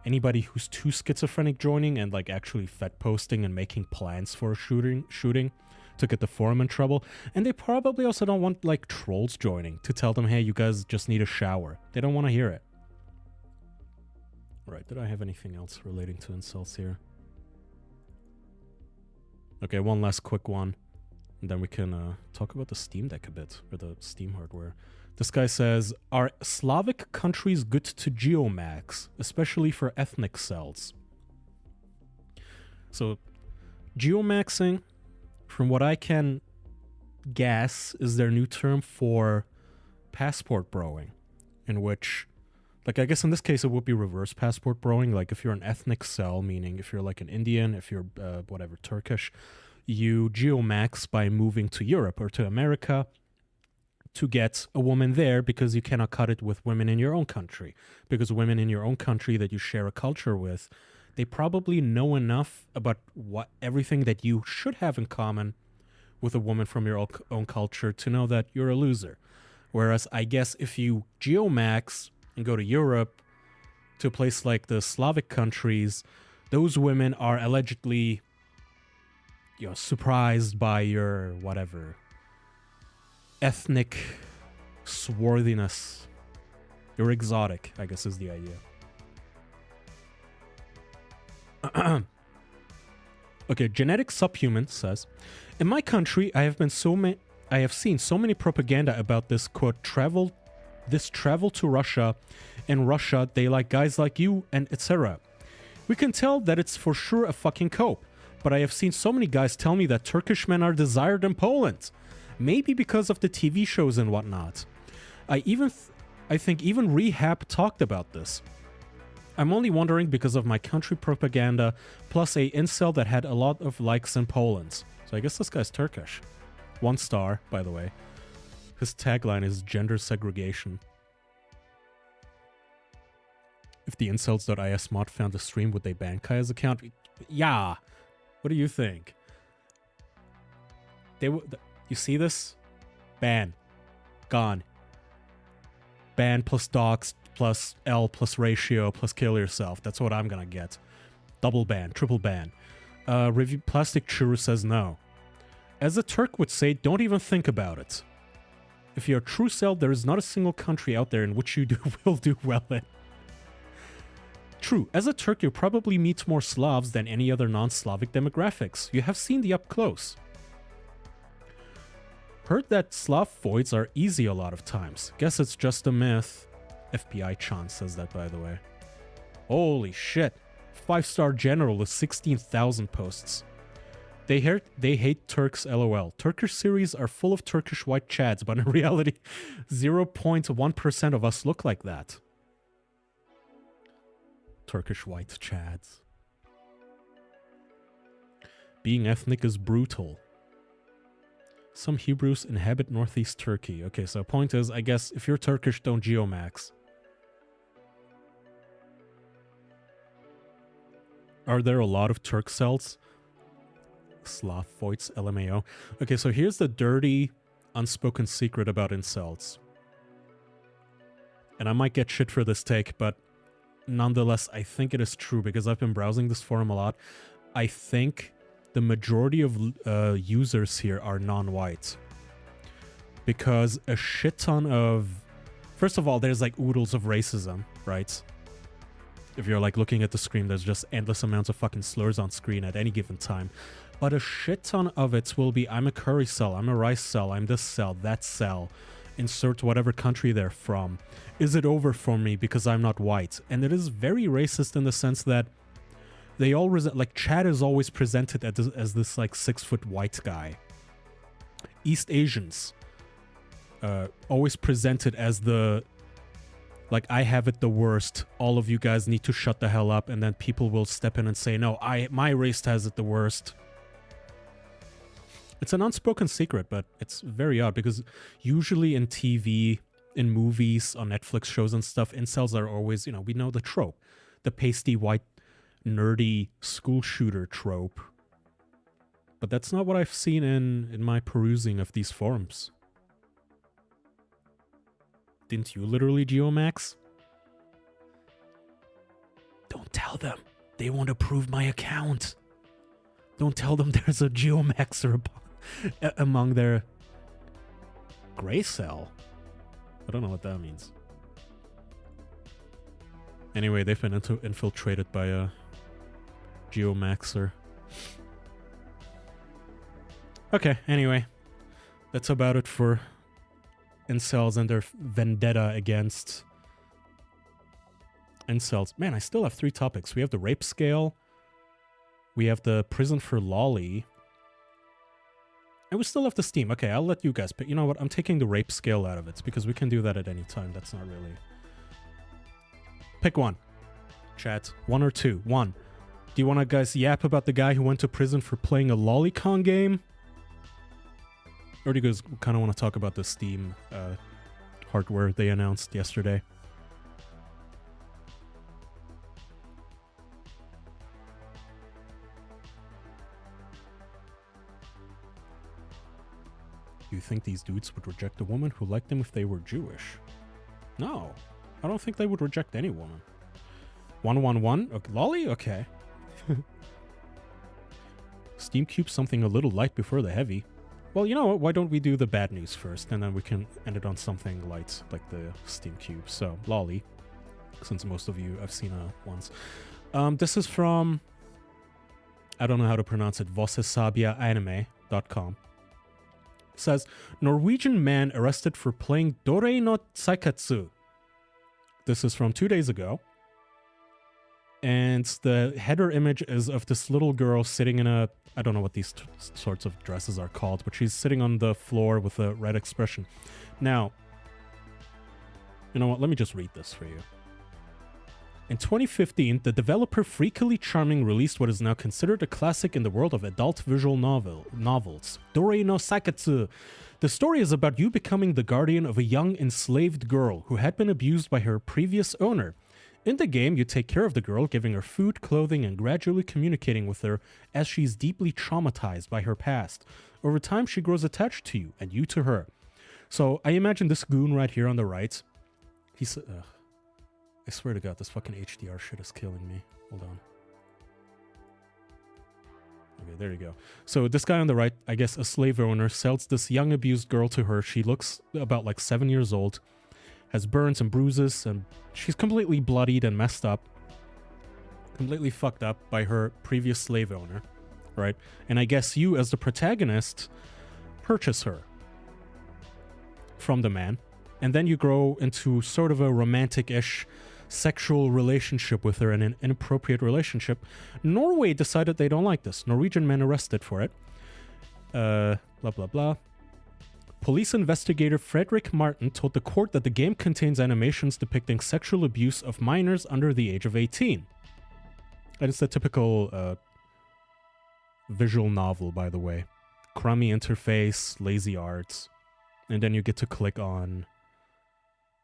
anybody who's too schizophrenic joining and like actually fed posting and making plans for a shooting to get the forum in trouble. And they probably also don't want like trolls joining to tell them, hey, you guys just need a shower. They don't want to hear it. Right, did I have anything else relating to incels here? Okay, one last quick one. And then we can talk about the Steam Deck a bit, or the Steam hardware. This guy says, are Slavic countries good to geomax, especially for ethnic cells? So, geomaxing, from what I can guess, is their new term for passport broing, in which, like, I guess in this case it would be reverse passport broing. Like, if you're an ethnic cell, meaning if you're like an Indian, if you're whatever, Turkish, you geomax by moving to Europe or to America to get a woman there, because you cannot cut it with women in your own country. Because women in your own country that you share a culture with, they probably know enough about everything that you should have in common with a woman from your own culture to know that you're a loser. Whereas I guess if you geomax and go to Europe, to a place like the Slavic countries, those women are allegedly, surprised by your whatever ethnic swarthiness. You're exotic, I guess is the idea. Okay, Genetic Subhuman says, in my country, I have seen so many propaganda about this quote travel to Russia. In Russia, they like guys like you and etc. We can tell that it's for sure a fucking cope, but I have seen so many guys tell me that Turkish men are desired in Poland. Maybe because of the TV shows and whatnot. I think even Rehab talked about this. I'm only wondering because of my country propaganda, plus a incel that had a lot of likes in Poland. So I guess this guy's Turkish. 1 star, by the way. His tagline is gender segregation. If the incels.is mod found the stream, would they ban Kaya's account? Yeah. What do you think? They would. You see this? Ban. Gone. Ban plus docs plus L plus ratio plus kill yourself. That's what I'm gonna get. Double ban. Triple ban. Review Plastic Churu says no. As a Turk would say, don't even think about it. If you're a true cell, there is not a single country out there in which you will do well in. True. As a Turk, you probably meet more Slavs than any other non-Slavic demographics. You have seen the up close. Heard that Slav voids are easy a lot of times. Guess it's just a myth. FBI Chan says that, by the way. Holy shit. 5-star general with 16,000 posts. They hate Turks, lol. Turkish series are full of Turkish white chads, but in reality, 0.1% of us look like that. Turkish white chads. Being ethnic is brutal. Some Hebrews inhabit northeast Turkey. Okay, so point is, I guess, if you're Turkish, don't geomax. Are there a lot of Turk cells? Slav voids, LMAO. Okay, so here's the dirty, unspoken secret about incels. And I might get shit for this take, but nonetheless, I think it is true because I've been browsing this forum a lot. I think the majority of users here are non-white. Because a shit ton of... First of all, there's like oodles of racism, right? If you're like looking at the screen, there's just endless amounts of fucking slurs on screen at any given time. But a shit ton of it will be, I'm a curry cell, I'm a rice cell, I'm this cell, that cell. Insert whatever country they're from. Is it over for me because I'm not white? And it is very racist in the sense that they all like Chad is always presented as this like 6-foot white guy. East Asians always presented as the like, I have it the worst. All of you guys need to shut the hell up, and then people will step in and say, no, my race has it the worst. It's an unspoken secret, but it's very odd because usually in TV, in movies, on Netflix shows and stuff, incels are always, we know the trope. The pasty white nerdy school shooter trope. But that's not what I've seen in my perusing of these forums. Didn't you literally geomax? Don't tell They won't approve my account. Don't tell them there's a geomaxer among their gray cell. I don't know what that means. Anyway, they've been infiltrated by a geomaxer. Okay, anyway. That's about it for incels and their vendetta against incels. Man, I still have 3 topics. We have the rape scale. We have the prison for lolly. And we still have the Steam. Okay, I'll let you guys pick. You know what? I'm taking the rape scale out of it because we can do that at any time. That's not really... Pick one. Chat. 1 or 2. 1. Do you want to guys yap about the guy who went to prison for playing a lolicon game? Or do you guys kind of want to talk about the Steam hardware they announced yesterday? You think these dudes would reject a woman who liked them if they were Jewish? No. I don't think they would reject any woman. 111? Okay, lolly? Okay. Steam Cube something a little light before the heavy. Well, you know what? Why don't we do the bad news first, and then we can end it on something light, like the Steam Cube. So, lolly. Since most of you I've seen once. This is from... I don't know how to pronounce it. vocesabiaanime.com. Says, Norwegian man arrested for playing Dorei no Saikatsu. This is from 2 days ago. And the header image is of this little girl sitting in a... I don't know what these sorts of dresses are called, but she's sitting on the floor with a red expression. Now, you know what? Let me just read this for you. In 2015, the developer Freakily Charming released what is now considered a classic in the world of adult visual novels, Dorei no Saikatsu. The story is about you becoming the guardian of a young enslaved girl who had been abused by her previous owner. In the game, you take care of the girl, giving her food, clothing, and gradually communicating with her as she's deeply traumatized by her past. Over time, she grows attached to you, and you to her. So, I imagine this goon right here on the right. He's... I swear to God, this fucking HDR shit is killing me. Hold on. Okay, there you go. So this guy on the right, I guess a slave owner, sells this young abused girl to her. She looks about like 7 years old, has burns and bruises, and she's completely bloodied and messed up. Completely fucked up by her previous slave owner, right? And I guess you, as the protagonist, purchase her from the man. And then you grow into sort of a romantic-ish sexual relationship with her, and an inappropriate relationship. Norway decided they don't like this. Norwegian men arrested for it. Blah, blah, blah. Police investigator Frederick Martin told the court that the game contains animations depicting sexual abuse of minors under the age of 18. And it's the typical visual novel, by the way. Crummy interface, lazy art. And then you get to click on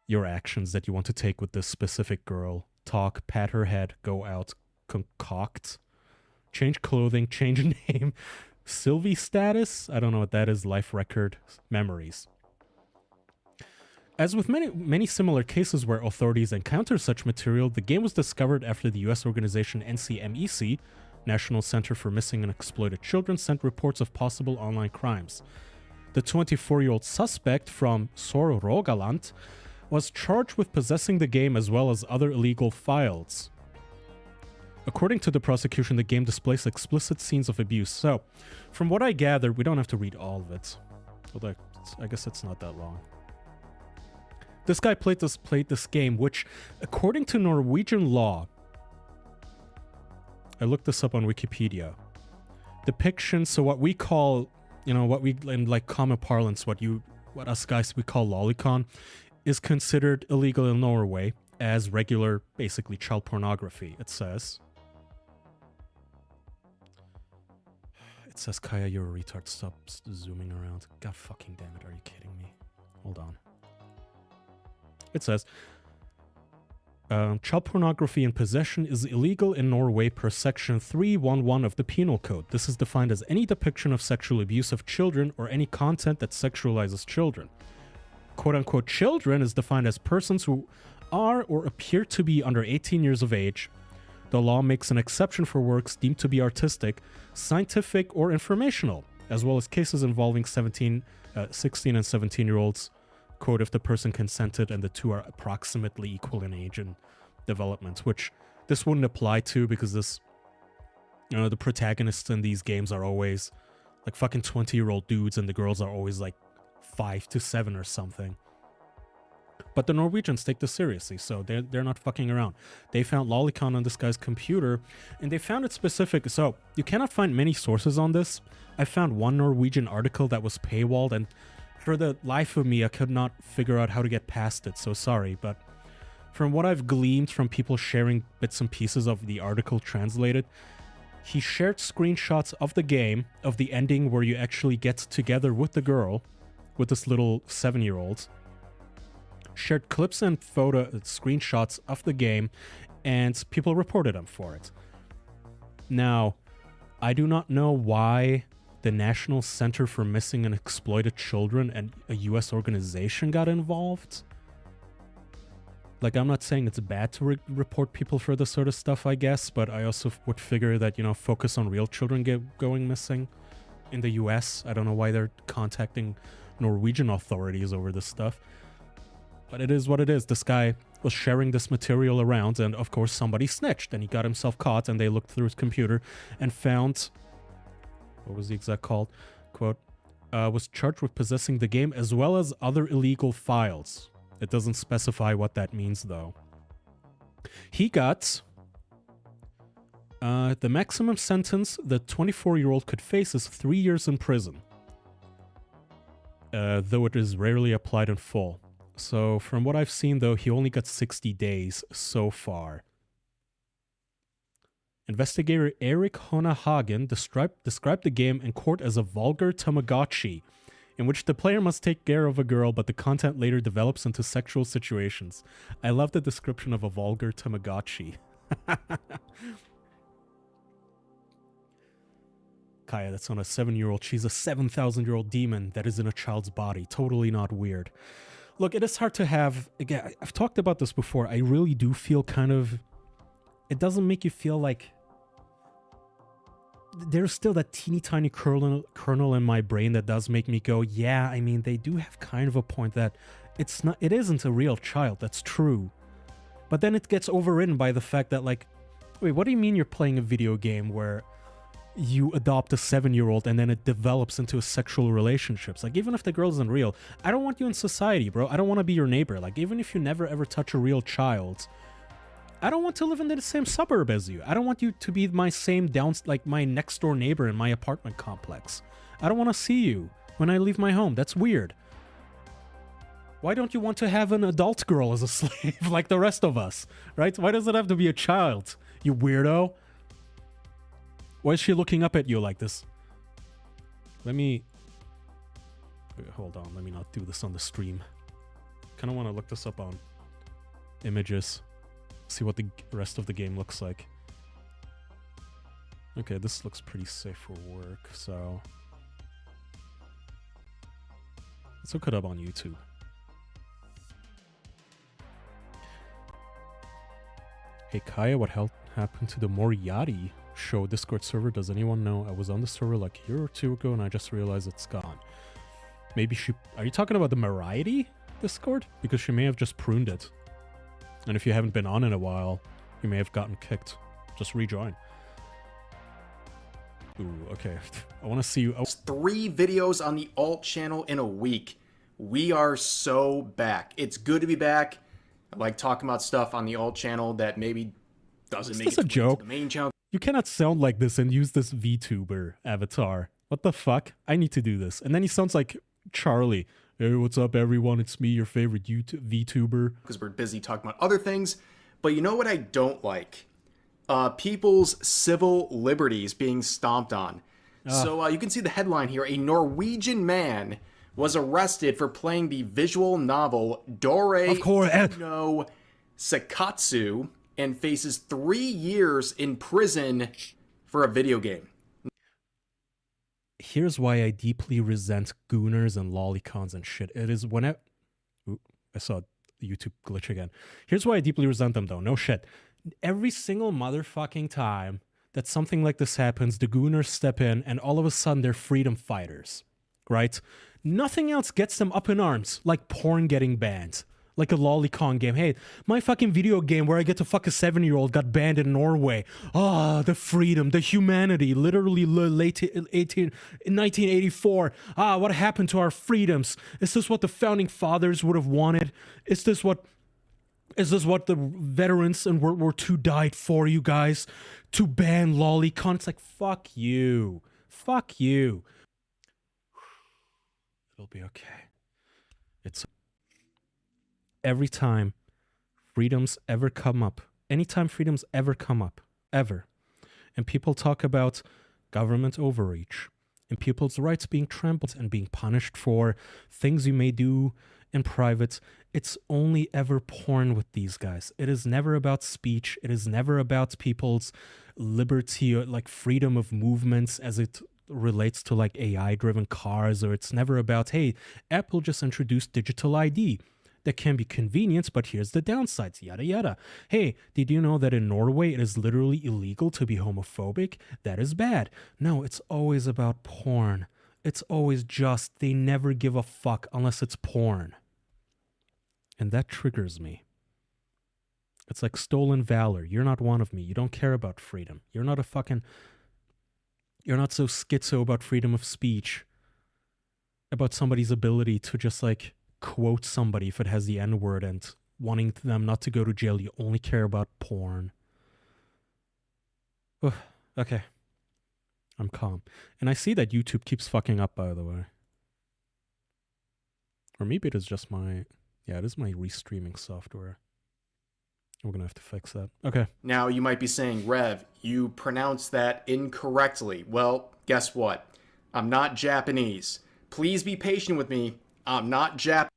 your actions that you want to take with this specific girl. Talk, pat her head, go out, concoct, change clothing, change name, Sylvie status, I don't know what that is, life record, memories. As with many similar cases where authorities encounter such material, the game was discovered after the US organization NCMEC, National Center for Missing and Exploited Children, sent reports of possible online crimes. The 24-year-old suspect from Sør-Rogaland was charged with possessing the game as well as other illegal files. According to the prosecution, the game displays explicit scenes of abuse. So, from what I gather, we don't have to read all of it. Although, I guess it's not that long. This guy played this game, which, according to Norwegian law, I looked this up on Wikipedia. Depiction, so what we call, what we, in like common parlance, what us guys we call lolicon, is considered illegal in Norway as regular, basically, child pornography, it says. It says, Kaya, you're a retard. Stop zooming around. God fucking damn it, are you kidding me? Hold on. It says, child pornography in possession is illegal in Norway per section 311 of the Penal Code. This is defined as any depiction of sexual abuse of children or any content that sexualizes children. Quote-unquote children is defined as persons who are or appear to be under 18 years of age, The law makes an exception for works deemed to be artistic, scientific, or informational, as well as cases involving 16 and 17-year-olds, quote, if the person consented and the two are approximately equal in age and development, which this wouldn't apply to because this, you know, the protagonists in these games are always like fucking 20-year-old dudes and the girls are always like 5 to 7 or something. But the Norwegians take this seriously, so they're not fucking around. They found lolicon on this guy's computer, and they found it specific. So you cannot find many sources on this. I found one Norwegian article that was paywalled, and for the life of me, I could not figure out how to get past it, so sorry. But from what I've gleaned from people sharing bits and pieces of the article translated, he shared screenshots of the game, of the ending where you actually get together with the girl, with this little 7-year-old, shared clips and screenshots of the game, and people reported him for it. Now, I do not know why the National Center for Missing and Exploited Children and a US organization got involved. Like, I'm not saying it's bad to report people for this sort of stuff, I guess, but I also would figure that, you know, focus on real children going missing in the US. I don't know why they're contacting Norwegian authorities over this stuff. But it is what it is. This guy was sharing this material around, and of course somebody snitched, and he got himself caught, and they looked through his computer and found... What was the exact called? Quote, was charged with possessing the game as well as other illegal files. It doesn't specify what that means, though. He got... the maximum sentence the 24-year-old could face is 3 years in prison. Though it is rarely applied in full. So, from what I've seen, though, he only got 60 days so far. Investigator Eric Honahagen described the game in court as a vulgar Tamagotchi, in which the player must take care of a girl, but the content later develops into sexual situations. I love the description of a vulgar Tamagotchi. Kaya, that's not a 7-year-old. She's a 7,000-year-old demon that is in a child's body. Totally not weird. Look, it is hard to have... Again, I've talked about this before. I really do feel kind of... It doesn't make you feel like... There's still that teeny tiny kernel in my brain that does make me go, yeah, I mean, they do have kind of a point that it isn't a real child. That's true. But then it gets overridden by the fact that, like, wait, what do you mean you're playing a video game where you adopt a 7-year-old and then it develops into a sexual relationships? Like, even if the girl isn't real, I don't want you in society, bro. I don't want to be your neighbor. Like, even if you never ever touch a real child, I don't want to live in the same suburb as you. I don't want you to be my same like my next door neighbor in my apartment complex. I don't want to see you when I leave my home. That's weird. Why don't you want to have an adult girl as a slave like the rest of us, right? Why does it have to be a child, you weirdo? Why is she looking up at you like this? Wait, hold on, let me not do this on the stream. Kind of want to look this up on images. See what the rest of the game looks like. Okay, this looks pretty safe for work, so... Let's look it up on YouTube. Hey Kaya, what happened to the Moriarty show Discord server? Does anyone know? I was on the server like a year or two ago and I just realized it's gone. Maybe she... Are you talking about the Moriarty Discord? Because she may have just pruned it. And if you haven't been on in a while, you may have gotten kicked. Just rejoin. Ooh, okay. I want to see you... 3 videos on the alt channel in a week. We are so back. It's good to be back. I like talking about stuff on the alt channel that maybe doesn't make it to the main channel. You cannot sound like this and use this VTuber avatar. What the fuck? I need to do this. And then he sounds like Charlie. Hey, what's up, everyone? It's me, your favorite VTuber. Because we're busy talking about other things. But you know what I don't like? People's civil liberties being stomped on. So you can see the headline here. A Norwegian man was arrested for playing the visual novel Dore no Sakatsu and faces 3 years in prison for a video game. Here's why I deeply resent gooners and lolicons and shit. It is whenever... Ooh, I saw the YouTube glitch again. Here's why I deeply resent them, though. No shit. every single motherfucking time that something like this happens, the gooners step in and all of a sudden they're freedom fighters, right? Nothing else gets them up in arms like porn getting banned. Like a lolicon game. Hey, my fucking video game where I get to fuck a 7-year-old got banned in Norway. Ah, the freedom, the humanity, literally late 1984. Ah, what happened to our freedoms? Is this what the founding fathers would have wanted? Is this what the veterans in World War II died for, you guys? To ban lolicon? It's like, fuck you. Fuck you. It'll be okay. It's... Every time freedoms ever come up, anytime freedoms ever come up, ever, and people talk about government overreach and people's rights being trampled and being punished for things you may do in private, it's only ever porn with these guys. It is never about speech. It is never about people's liberty or like freedom of movements as it relates to like AI-driven cars, or it's never about, hey, Apple just introduced digital ID. That can be convenient, but here's the downsides, yada yada. Hey, did you know that in Norway it is literally illegal to be homophobic? That is bad. No, it's always about porn. It's always just, they never give a fuck unless it's porn. And that triggers me. It's like stolen valor. You're not one of me. You don't care about freedom. You're not so schizo about freedom of speech. About somebody's ability to just like quote somebody if it has the N-word and wanting them not to go to jail. You only care about porn. Ugh, okay. I'm calm. And I see that YouTube keeps fucking up, by the way. Or maybe it is just my... Yeah, it is my restreaming software. We're going to have to fix that. Okay. Now, you might be saying, Rev, you pronounced that incorrectly. Well, guess what? I'm not Japanese. Please be patient with me. I'm not Japanese.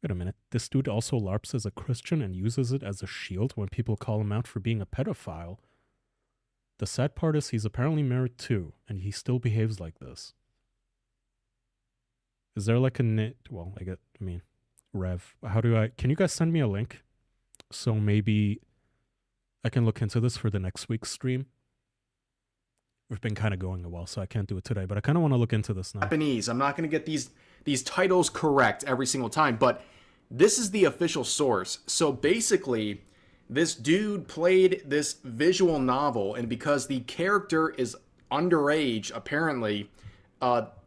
Wait a minute. This dude also LARPs as a Christian and uses it as a shield when people call him out for being a pedophile. The sad part is he's apparently married too, and he still behaves like this. Is there like a... Well, Rev, can you guys send me a link? So maybe I can look into this for the next week's stream. We've been kind of going a while, so I can't do it today, but I kind of want to look into this now. Japanese. I'm not going to get these titles correct every single time, but this is the official source. So basically, this dude played this visual novel, and because the character is underage, apparently,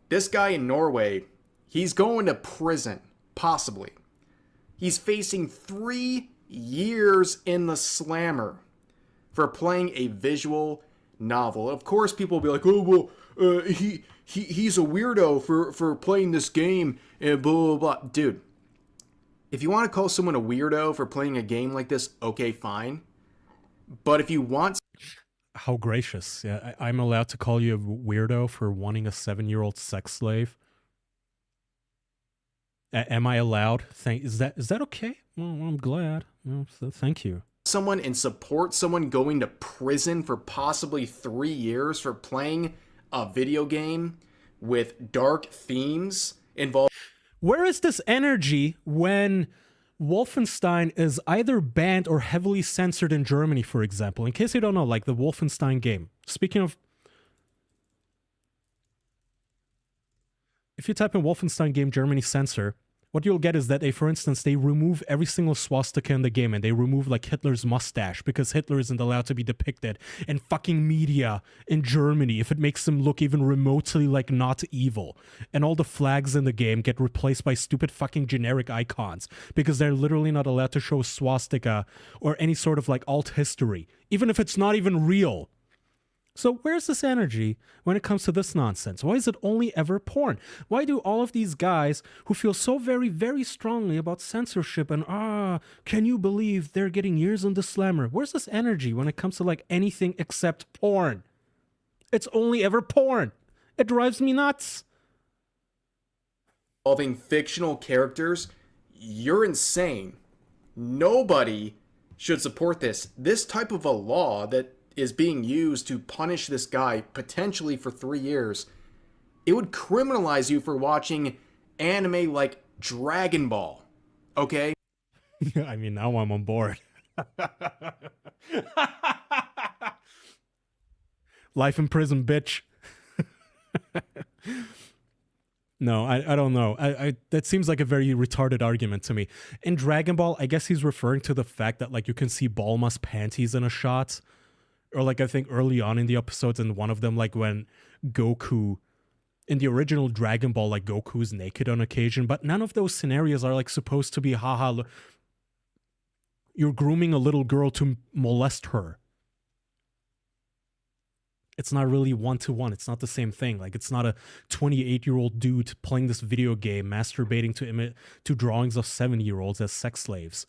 this guy in Norway, he's going to prison, possibly. He's facing 3 years in the slammer for playing a visual novel. Of course, people will be like, oh, well, he's a weirdo for playing this game and blah, blah, blah. Dude, if you want to call someone a weirdo for playing a game like this, okay, fine. But if you want... How gracious. Yeah, I'm allowed to call you a weirdo for wanting a 7-year-old sex slave? Am I allowed? Is that okay? Well, I'm glad. So thank you. Someone and support someone going to prison for possibly 3 years for playing a video game with dark themes involved. Where is this energy when Wolfenstein is either banned or heavily censored in Germany, for example? In case you don't know, like the Wolfenstein game. Speaking of... If you type in Wolfenstein game Germany censor, what you'll get is that for instance, they remove every single swastika in the game, and they remove like Hitler's mustache because Hitler isn't allowed to be depicted in fucking media in Germany if it makes him look even remotely like not evil. And all the flags in the game get replaced by stupid fucking generic icons because they're literally not allowed to show swastika or any sort of like alt history, even if it's not even real. So where's this energy when it comes to this nonsense? Why is it only ever porn? Why do all of these guys who feel so very, very strongly about censorship and, can you believe they're getting years on the slammer? Where's this energy when it comes to like anything except porn? It's only ever porn. It drives me nuts. Involving fictional characters, you're insane. Nobody should support this. This type of a law that is being used to punish this guy potentially for 3 years, it would criminalize you for watching anime like Dragon Ball, okay? I mean, now I'm on board. Life in prison, bitch. No, I don't know. That seems like a very retarded argument to me. In Dragon Ball, I guess he's referring to the fact that, like, you can see Bulma's panties in a shot. Or, like, I think early on in the episodes, in one of them, like, when Goku... In the original Dragon Ball, like, Goku's naked on occasion. But none of those scenarios are, like, supposed to be, haha, you're grooming a little girl to molest her. It's not really one-to-one. It's not the same thing. Like, it's not a 28-year-old dude playing this video game, masturbating to drawings of 7-year-olds as sex slaves.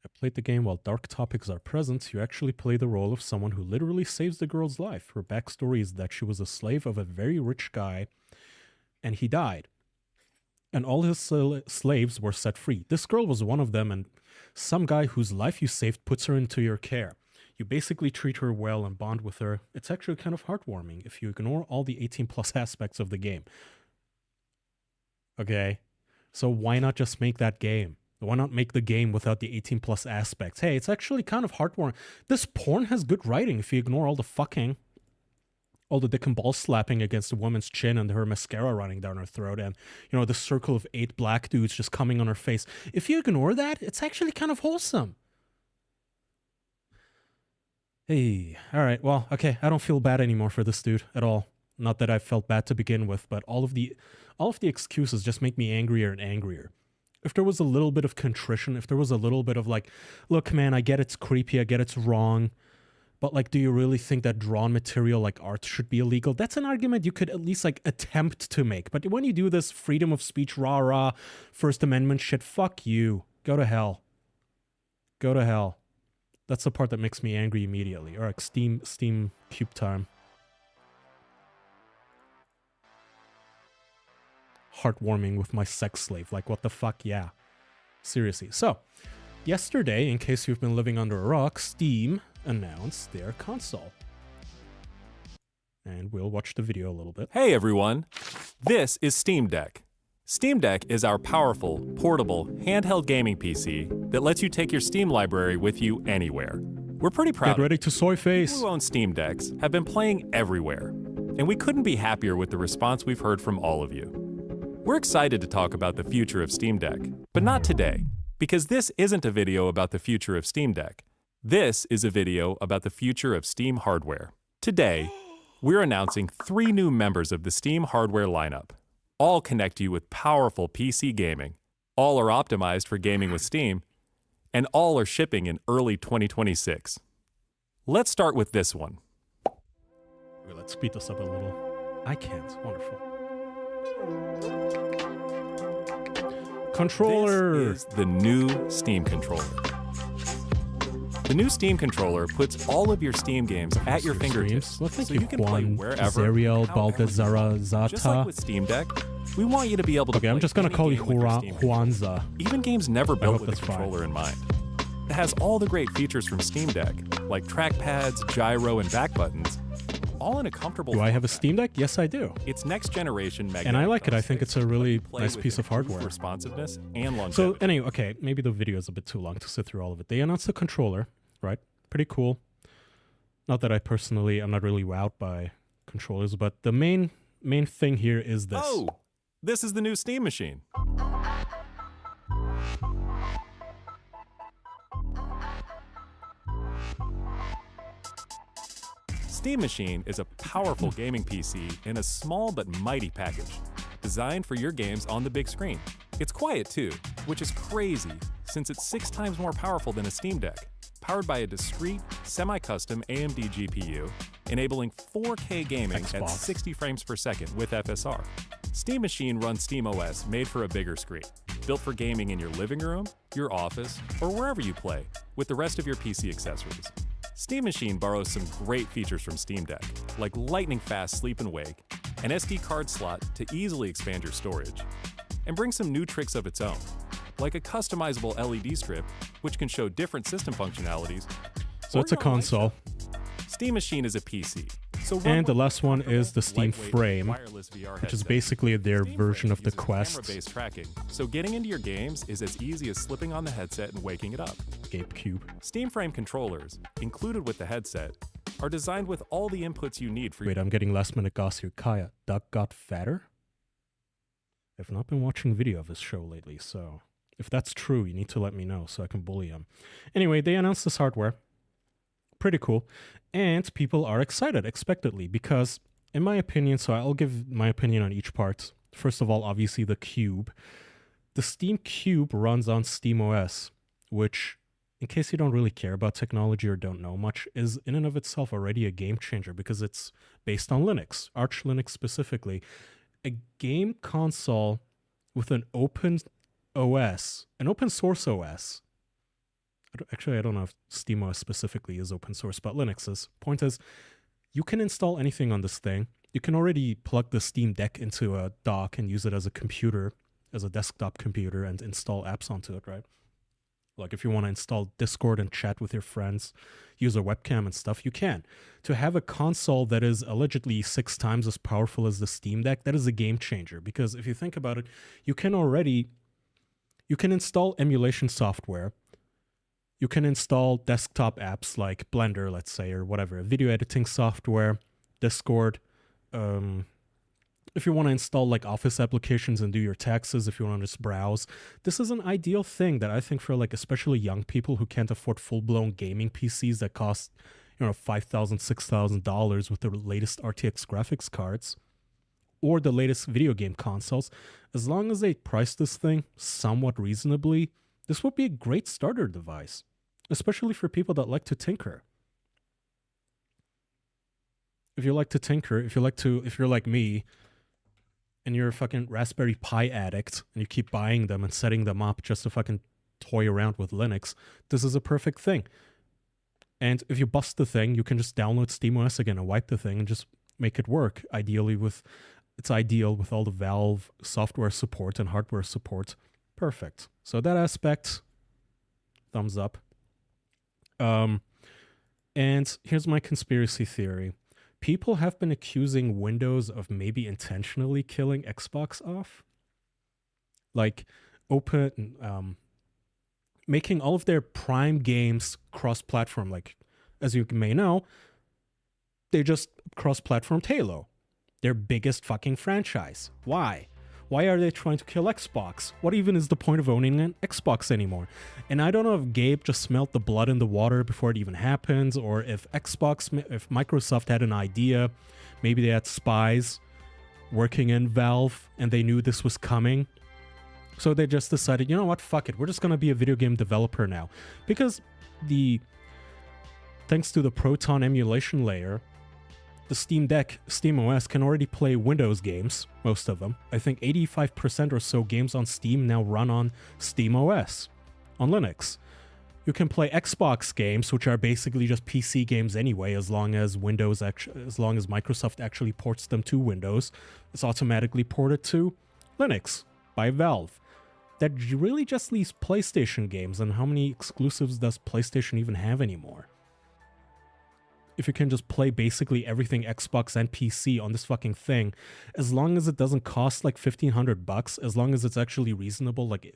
I played the game while dark topics are present. You actually play the role of someone who literally saves the girl's life. Her backstory is that she was a slave of a very rich guy, and he died. And all his slaves were set free. This girl was one of them, and some guy whose life you saved puts her into your care. You basically treat her well and bond with her. It's actually kind of heartwarming if you ignore all the 18+ aspects of the game. Okay, so why not just make that game? Why not make the game without the 18+ aspects? Hey, it's actually kind of heartwarming. This porn has good writing if you ignore all the fucking... all the dick and ball slapping against a woman's chin and her mascara running down her throat and, you know, the circle of 8 black dudes just coming on her face. If you ignore that, it's actually kind of wholesome. Hey, all right, well, okay, I don't feel bad anymore for this dude at all. Not that I felt bad to begin with, but all of the excuses just make me angrier and angrier. If there was a little bit of contrition, if there was a little bit of like, look, man, I get it's creepy, I get it's wrong, but, like, do you really think that drawn material like art should be illegal? That's an argument you could at least, like, attempt to make. But when you do this freedom of speech, rah-rah, First Amendment shit, fuck you. Go to hell. Go to hell. That's the part that makes me angry immediately. Or, like, Steam cube time. Heartwarming with my sex slave. Like, what the fuck? Yeah. Seriously. So, yesterday, in case you've been living under a rock, Steam announced their console. And we'll watch the video a little bit. Hey everyone, this is Steam Deck. Steam Deck is our powerful, portable, handheld gaming PC that lets you take your Steam library with you anywhere. We're pretty proud. Get ready to soy face. People who own Steam Decks have been playing everywhere, and we couldn't be happier with the response we've heard from all of you. We're excited to talk about the future of Steam Deck, but not today, because this isn't a video about the future of Steam Deck. This is a video about the future of Steam hardware. Today, we're announcing 3 new members of the Steam hardware lineup. All connect you with powerful PC gaming. All are optimized for gaming with Steam, and all are shipping in early 2026. Let's start with this one. Okay, let's speed this up a little. I can't. Wonderful. Controller. This is the new Steam controller. The new Steam controller puts all of your Steam games at your fingertips, well, thank so you, you can play Juan wherever, Zeriel however. Baldazarazata. Just like with Steam Deck, we want you to be able to Okay, play I'm just gonna any call you game with your Steam Juanza. Even games never built hope with the that's fine. controller in mind. It has all the great features from Steam Deck, like trackpads, gyro, and back buttons, all in a comfortable Do I have a format. Steam Deck? Yes, I do. It's next generation magnetic And I like it. I think touchspace it's a really play nice with piece of improved hardware. responsiveness and longevity. So anyway, okay, maybe the video is a bit too long to sit through all of it. They announced the controller, right? Pretty cool. Not that I'm not really wowed by controllers, but the main thing here is this. Oh, this is the new Steam Machine. Steam Machine is a powerful gaming PC in a small but mighty package, designed for your games on the big screen. It's quiet too, which is crazy since it's 6 times more powerful than a Steam Deck, powered by a discrete, semi-custom AMD GPU, enabling 4K gaming at 60 frames per second with FSR. Steam Machine runs SteamOS made for a bigger screen, built for gaming in your living room, your office, or wherever you play, with the rest of your PC accessories. Steam Machine borrows some great features from Steam Deck, like lightning-fast sleep and wake, an SD card slot to easily expand your storage, and brings some new tricks of its own, like a customizable LED strip, which can show different system functionalities. So it's a console. Steam Machine is a PC. So And the last one is the Steam lightweight, Frame, wireless VR which is headset. basically their version of the Uses Quest. camera-based tracking, so getting into your games is as easy as slipping on the headset and waking it up. Gabe Cube. Steam Frame controllers, included with the headset, are designed with all the inputs you need for Wait, I'm getting last minute goss here. Kaya, Duck got fatter? I've not been watching video of this show lately, so if that's true, you need to let me know so I can bully him. Anyway, they announced this hardware. Pretty cool. And people are excited, expectedly, because, in my opinion, so I'll give my opinion on each part. First of all, obviously, the Cube. The Steam Cube runs on SteamOS, which, in case you don't really care about technology or don't know much, is in and of itself already a game changer because it's based on Linux, Arch Linux specifically. A game console with an open OS, an open source OS. Actually, I don't know if SteamOS specifically is open source, but Linux is. Point is, you can install anything on this thing. You can already plug the Steam Deck into a dock and use it as a computer, as a desktop computer, and install apps onto it, right? Like if you want to install Discord and chat with your friends, use a webcam and stuff, you can. To have a console that is allegedly 6 times as powerful as the Steam Deck, that is a game changer. Because if you think about it, you can install emulation software. You can install desktop apps like Blender, let's say, or whatever, video editing software, Discord. If you want to install like Office applications and do your taxes, if you want to just browse, this is an ideal thing that I think for like especially young people who can't afford full-blown gaming PCs that cost, $5,000, $6,000 with the latest RTX graphics cards or the latest video game consoles. As long as they price this thing somewhat reasonably, this would be a great starter device, especially for people that like to tinker. If you like to tinker, if you're like me, and you're a fucking Raspberry Pi addict, and you keep buying them and setting them up just to fucking toy around with Linux, this is a perfect thing. And if you bust the thing, you can just download SteamOS again and wipe the thing and just make it work. It's ideal with all the Valve software support and hardware support. Perfect. So that aspect, thumbs up. And here's my conspiracy theory. People have been accusing Windows of maybe intentionally killing Xbox off. Like, making all of their prime games cross-platform. Like, as you may know, they just cross-platformed Halo. Their biggest fucking franchise. Why? Why are they trying to kill Xbox? What even is the point of owning an Xbox anymore? And I don't know if Gabe just smelled the blood in the water before it even happens, or if Microsoft had an idea, maybe they had spies working in Valve and they knew this was coming. So they just decided, you know what, fuck it, we're just gonna be a video game developer now. Because thanks to the Proton emulation layer, the Steam Deck, SteamOS, can already play Windows games, most of them. I think 85% or so games on Steam now run on SteamOS, on Linux. You can play Xbox games, which are basically just PC games anyway, as long as Microsoft actually ports them to Windows. It's automatically ported to Linux by Valve. That really just leaves PlayStation games, and how many exclusives does PlayStation even have anymore? If you can just play basically everything Xbox and PC on this fucking thing, as long as it doesn't cost like $1,500, as long as it's actually reasonable, like,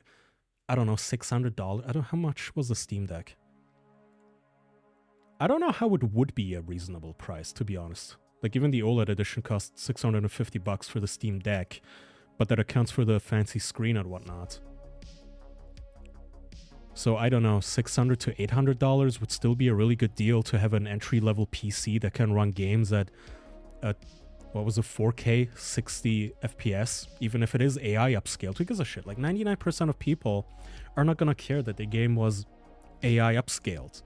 I don't know, $600. I don't know, how much was the Steam Deck? I don't know how it would be a reasonable price, to be honest. Like, even the OLED edition costs $650 for the Steam Deck, but that accounts for the fancy screen and whatnot. So I don't know, $600 to $800 would still be a really good deal to have an entry-level PC that can run games at 4K, 60 FPS, even if it is AI upscaled. Who gives a shit? Like 99% of people are not gonna care that the game was AI upscaled.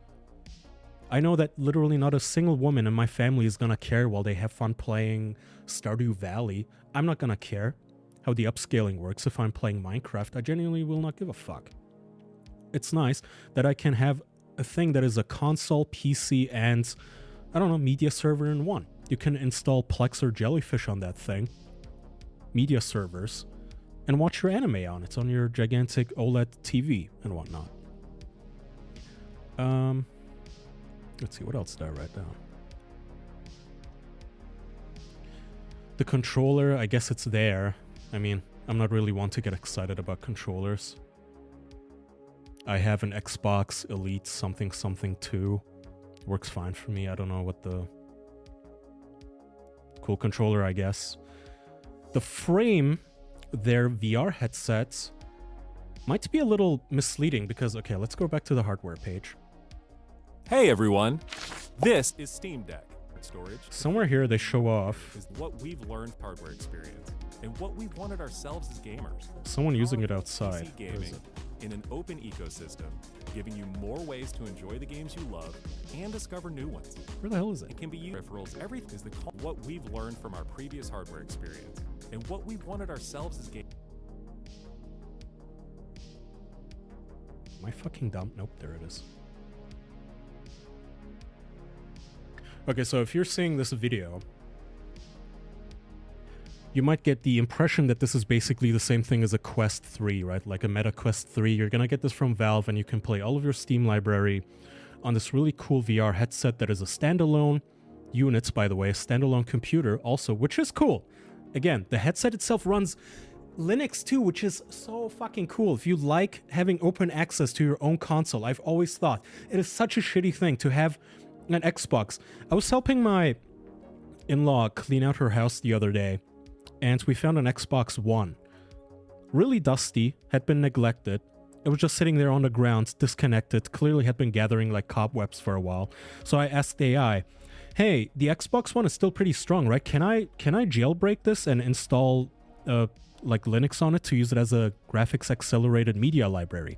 I know that literally not a single woman in my family is gonna care while they have fun playing Stardew Valley. I'm not gonna care how the upscaling works if I'm playing Minecraft. I genuinely will not give a fuck. It's nice that I can have a thing that is a console, PC, and, I don't know, media server in one. You can install Plex or Jellyfish on that thing, media servers, and watch your anime on it, on your gigantic OLED TV and whatnot. Let's see, what else did I write down? The controller, I guess it's there. I mean, I'm not really one to get excited about controllers. I have an Xbox Elite something 2. Works fine for me. I don't know what the... Cool controller, I guess. The frame, their VR headsets, might be a little misleading because, okay, let's go back to the hardware page. Hey everyone, this is Steam Deck. Storage. Somewhere here they show off Is what we've learned hardware experience and what we've wanted ourselves as gamers. someone using it outside. PC gaming in an open ecosystem, giving you more ways to enjoy the games you love and discover new ones. Where the hell is it? It can be used peripherals. Everything is what we've learned from our previous hardware experience and what we've wanted ourselves as gamers. Am I fucking dumb? Nope, there it is. Okay, so if you're seeing this video, you might get the impression that this is basically the same thing as a Quest 3, right? Like a Meta Quest 3. You're gonna get this from Valve and you can play all of your Steam library on this really cool VR headset that is a standalone unit, by the way, a standalone computer also, which is cool. Again, the headset itself runs Linux too, which is so fucking cool. If you like having open access to your own console, I've always thought it is such a shitty thing to have an Xbox. I was helping my in-law clean out her house the other day, and we found an Xbox One. Really dusty, had been neglected. It was just sitting there on the ground, disconnected, clearly had been gathering like cobwebs for a while. So I asked AI, hey, the Xbox One is still pretty strong, right? Can I jailbreak this and install like Linux on it to use it as a graphics accelerated media library?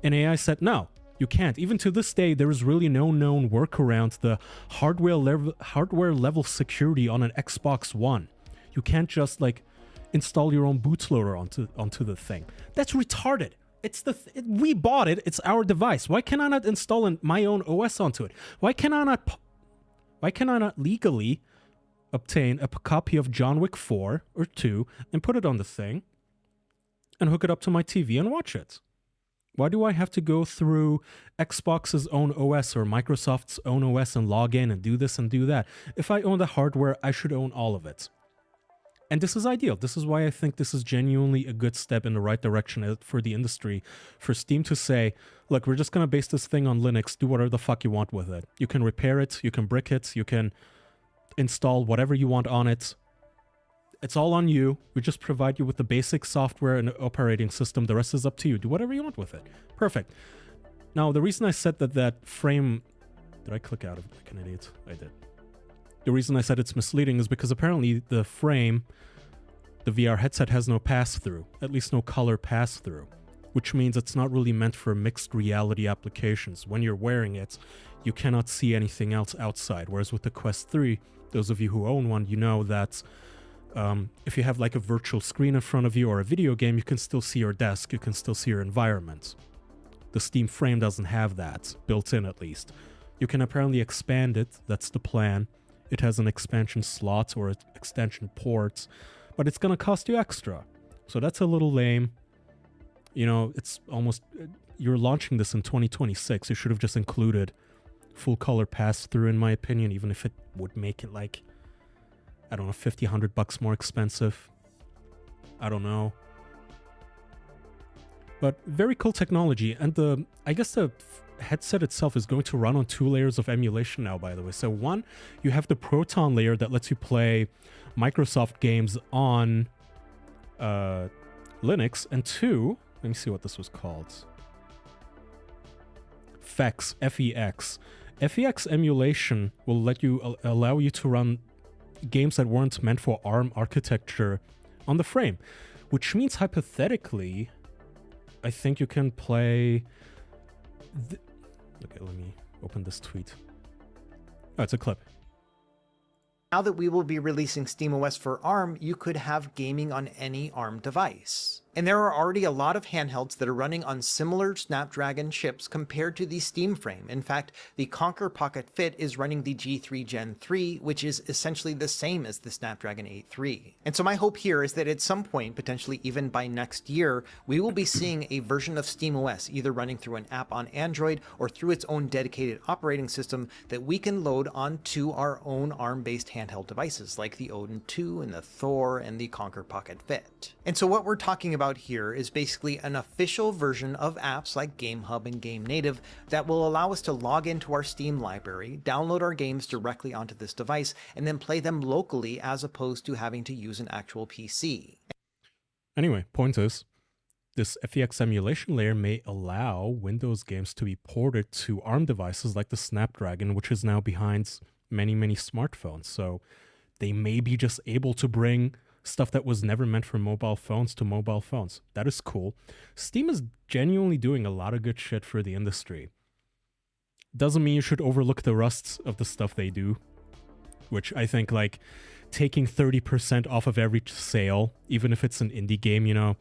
And AI said, no, you can't. Even to this day, there is really no known workaround the hardware level security on an Xbox One. You can't just like install your own bootloader onto the thing. That's retarded. It's we bought it. It's our device. Why can I not install my own OS onto it? Why can I not legally obtain a copy of John Wick 4 or 2 and put it on the thing and hook it up to my TV and watch it? Why do I have to go through Xbox's own OS or Microsoft's own OS and log in and do this and do that? If I own the hardware, I should own all of it. And this is ideal. This is why I think this is genuinely a good step in the right direction for the industry, for Steam to say, look, we're just going to base this thing on Linux, do whatever the fuck you want with it. You can repair it, you can brick it, you can install whatever you want on it. It's all on you. We just provide you with the basic software and operating system. The rest is up to you. Do whatever you want with it. Perfect. Now, the reason I said that frame... Did I click out of it like an idiot? I did. The reason I said it's misleading is because apparently the frame, the VR headset, has no pass-through. At least no color pass-through. Which means it's not really meant for mixed reality applications. When you're wearing it, you cannot see anything else outside. Whereas with the Quest 3, those of you who own one, you know that... if you have like a virtual screen in front of you or a video game, you can still see your desk, you can still see your environment. The Steam frame doesn't have that, built in at least. You can apparently expand it, that's the plan. It has an expansion slot or an extension port, but it's gonna cost you extra. So that's a little lame. You know, it's almost... You're launching this in 2026, you should have just included full color pass-through in my opinion, even if it would make it like... I don't know, $50, $100 more expensive. I don't know. But very cool technology. And I guess the headset itself is going to run on 2 layers of emulation now, by the way. So one, you have the Proton layer that lets you play Microsoft games on Linux. And 2, let me see what this was called. FEX, F-E-X. FEX emulation will allow you to run games that weren't meant for ARM architecture on the frame, which means hypothetically, I think you can play... Okay, let me open this tweet. Oh, it's a clip. Now that we will be releasing SteamOS for ARM, you could have gaming on any ARM device. And there are already a lot of handhelds that are running on similar Snapdragon chips compared to the Steam Frame. In fact, the Conquer Pocket Fit is running the G3 Gen 3, which is essentially the same as the Snapdragon 8 III. And so my hope here is that at some point, potentially even by next year, we will be seeing a version of SteamOS either running through an app on Android or through its own dedicated operating system that we can load onto our own ARM-based handheld devices like the Odin 2 and the Thor and the Conquer Pocket Fit. And so what we're talking about here is basically an official version of apps like GameHub and Game Native that will allow us to log into our Steam library, download our games directly onto this device, and then play them locally as opposed to having to use an actual PC. Anyway, point is, this FEX emulation layer may allow Windows games to be ported to ARM devices like the Snapdragon, which is now behind many, many smartphones. So they may be just able to bring stuff that was never meant for mobile phones to mobile phones. That is cool. Steam is genuinely doing a lot of good shit for the industry. Doesn't mean you should overlook the rusts of the stuff they do, which I think, like, taking 30% off of every sale, even if it's an indie game, you know,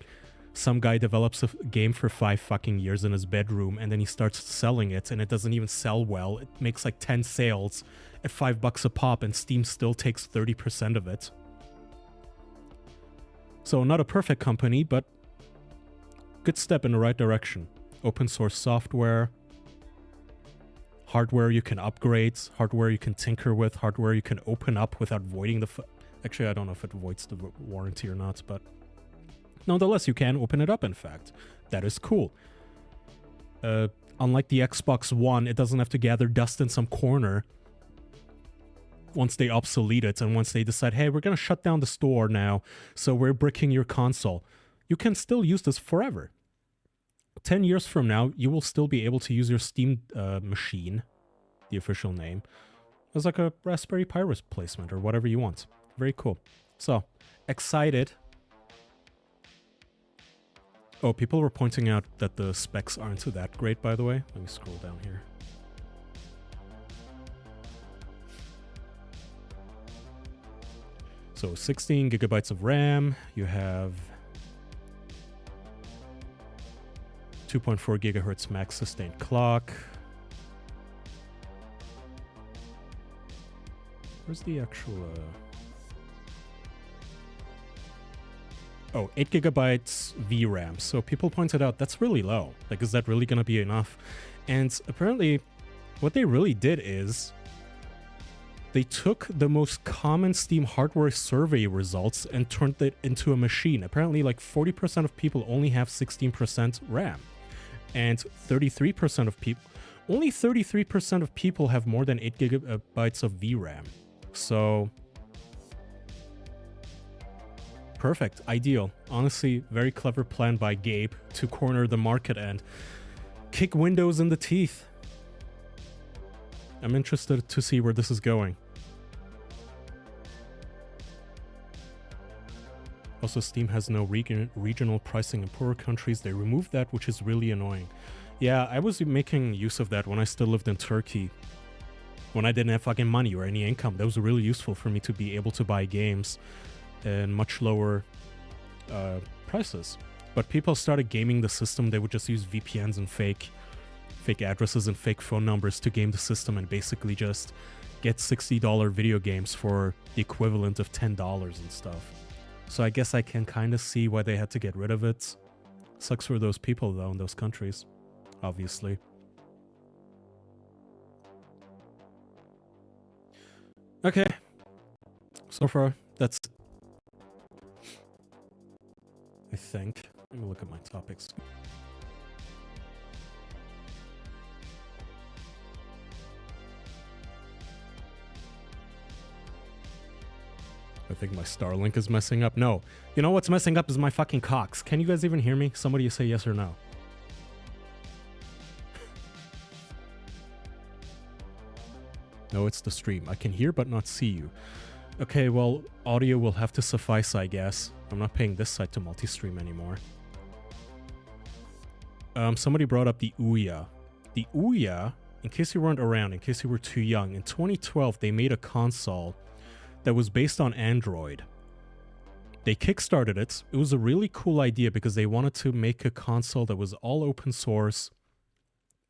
some guy develops a game for 5 fucking years in his bedroom and then he starts selling it and it doesn't even sell well. It makes like 10 sales at $5 a pop and Steam still takes 30% of it. So not a perfect company, but good step in the right direction. Open source software, hardware you can upgrade, hardware you can tinker with, hardware you can open up without voiding the... Actually, I don't know if it voids the warranty or not, but nonetheless, you can open it up, in fact. That is cool. Unlike the Xbox One, it doesn't have to gather dust in some corner once they obsolete it and once they decide, hey, we're going to shut down the store now, so we're bricking your console. You can still use this forever. 10 years from now, you will still be able to use your Steam machine, the official name, as like a Raspberry Pi replacement or whatever you want. Very cool. So, excited. Oh, people were pointing out that the specs aren't that great, by the way. Let me scroll down here. So 16 gigabytes of RAM, you have 2.4 gigahertz max sustained clock. Where's the actual... Oh, 8 gigabytes VRAM. So people pointed out that's really low. Like, is that really going to be enough? And apparently, what they really did is they took the most common Steam hardware survey results and turned it into a machine. Apparently, like 40% of people only have 16% RAM. And 33% of people... Only 33% of people have more than 8 gigabytes of VRAM. So... perfect. Ideal. Honestly, very clever plan by Gabe to corner the market and kick Windows in the teeth. I'm interested to see where this is going. Also, Steam has no regional pricing in poorer countries. They removed that, which is really annoying. Yeah, I was making use of that when I still lived in Turkey. When I didn't have fucking money or any income. That was really useful for me to be able to buy games and much lower prices. But people started gaming the system. They would just use VPNs and fake addresses and fake phone numbers to game the system and basically just get $60 video games for the equivalent of $10 and stuff. So I guess I can kind of see why they had to get rid of it. Sucks for those people, though, in those countries, obviously. Okay. So far, that's... I think. Let me look at my topics. I think my Starlink is messing up. No. You know what's messing up is my fucking Cox. Can you guys even hear me? Somebody say yes or no. No, it's the stream. I can hear but not see you. Okay, well, audio will have to suffice, I guess. I'm not paying this site to multi-stream anymore. Somebody brought up the Ouya. The Ouya, in case you weren't around, in case you were too young, in 2012 they made a console that was based on Android. They kickstarted it. It was a really cool idea because they wanted to make a console that was all open source,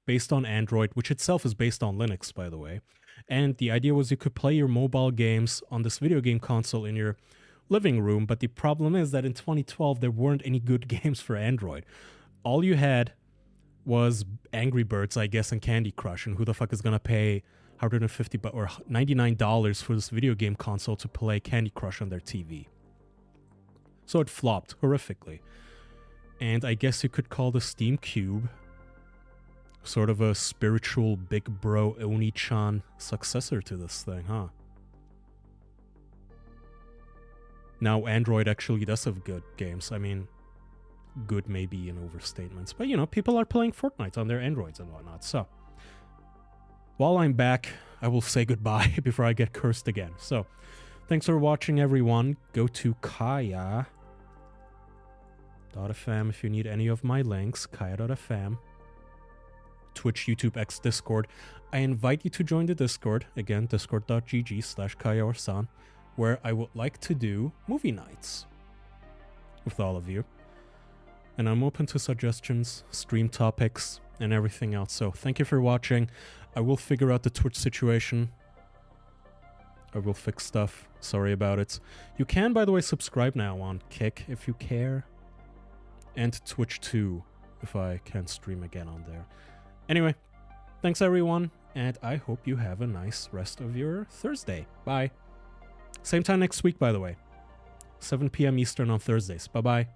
based on Android, which itself is based on Linux, by the way. And the idea was you could play your mobile games on this video game console in your living room, but the problem is that in 2012, there weren't any good games for Android. All you had was Angry Birds, I guess, and Candy Crush, and who the fuck is going to pay $150 or $99 for this video game console to play Candy Crush on their TV? So it flopped horrifically. And I guess you could call the Steam Cube sort of a spiritual big bro Oni-chan successor to this thing, huh? Now Android actually does have good games. I mean, good may be an overstatement, but you know, people are playing Fortnite on their Androids and whatnot. So while I'm back, I will say goodbye before I get cursed again. So thanks for watching, everyone. Go to Kaya.fm if you need any of my links. Kaya.fm. Twitch, YouTube, X, Discord. I invite you to join the Discord. Again, discord.gg/Kaya-san, where I would like to do movie nights with all of you. And I'm open to suggestions, stream topics, and everything else. So thank you for watching. I will figure out the Twitch situation. I will fix stuff. Sorry about it. You can, by the way, subscribe now on Kick if you care. And Twitch too, if I can stream again on there. Anyway, thanks everyone, and I hope you have a nice rest of your Thursday. Bye. Same time next week, by the way. 7 p.m. Eastern on Thursdays. Bye-bye.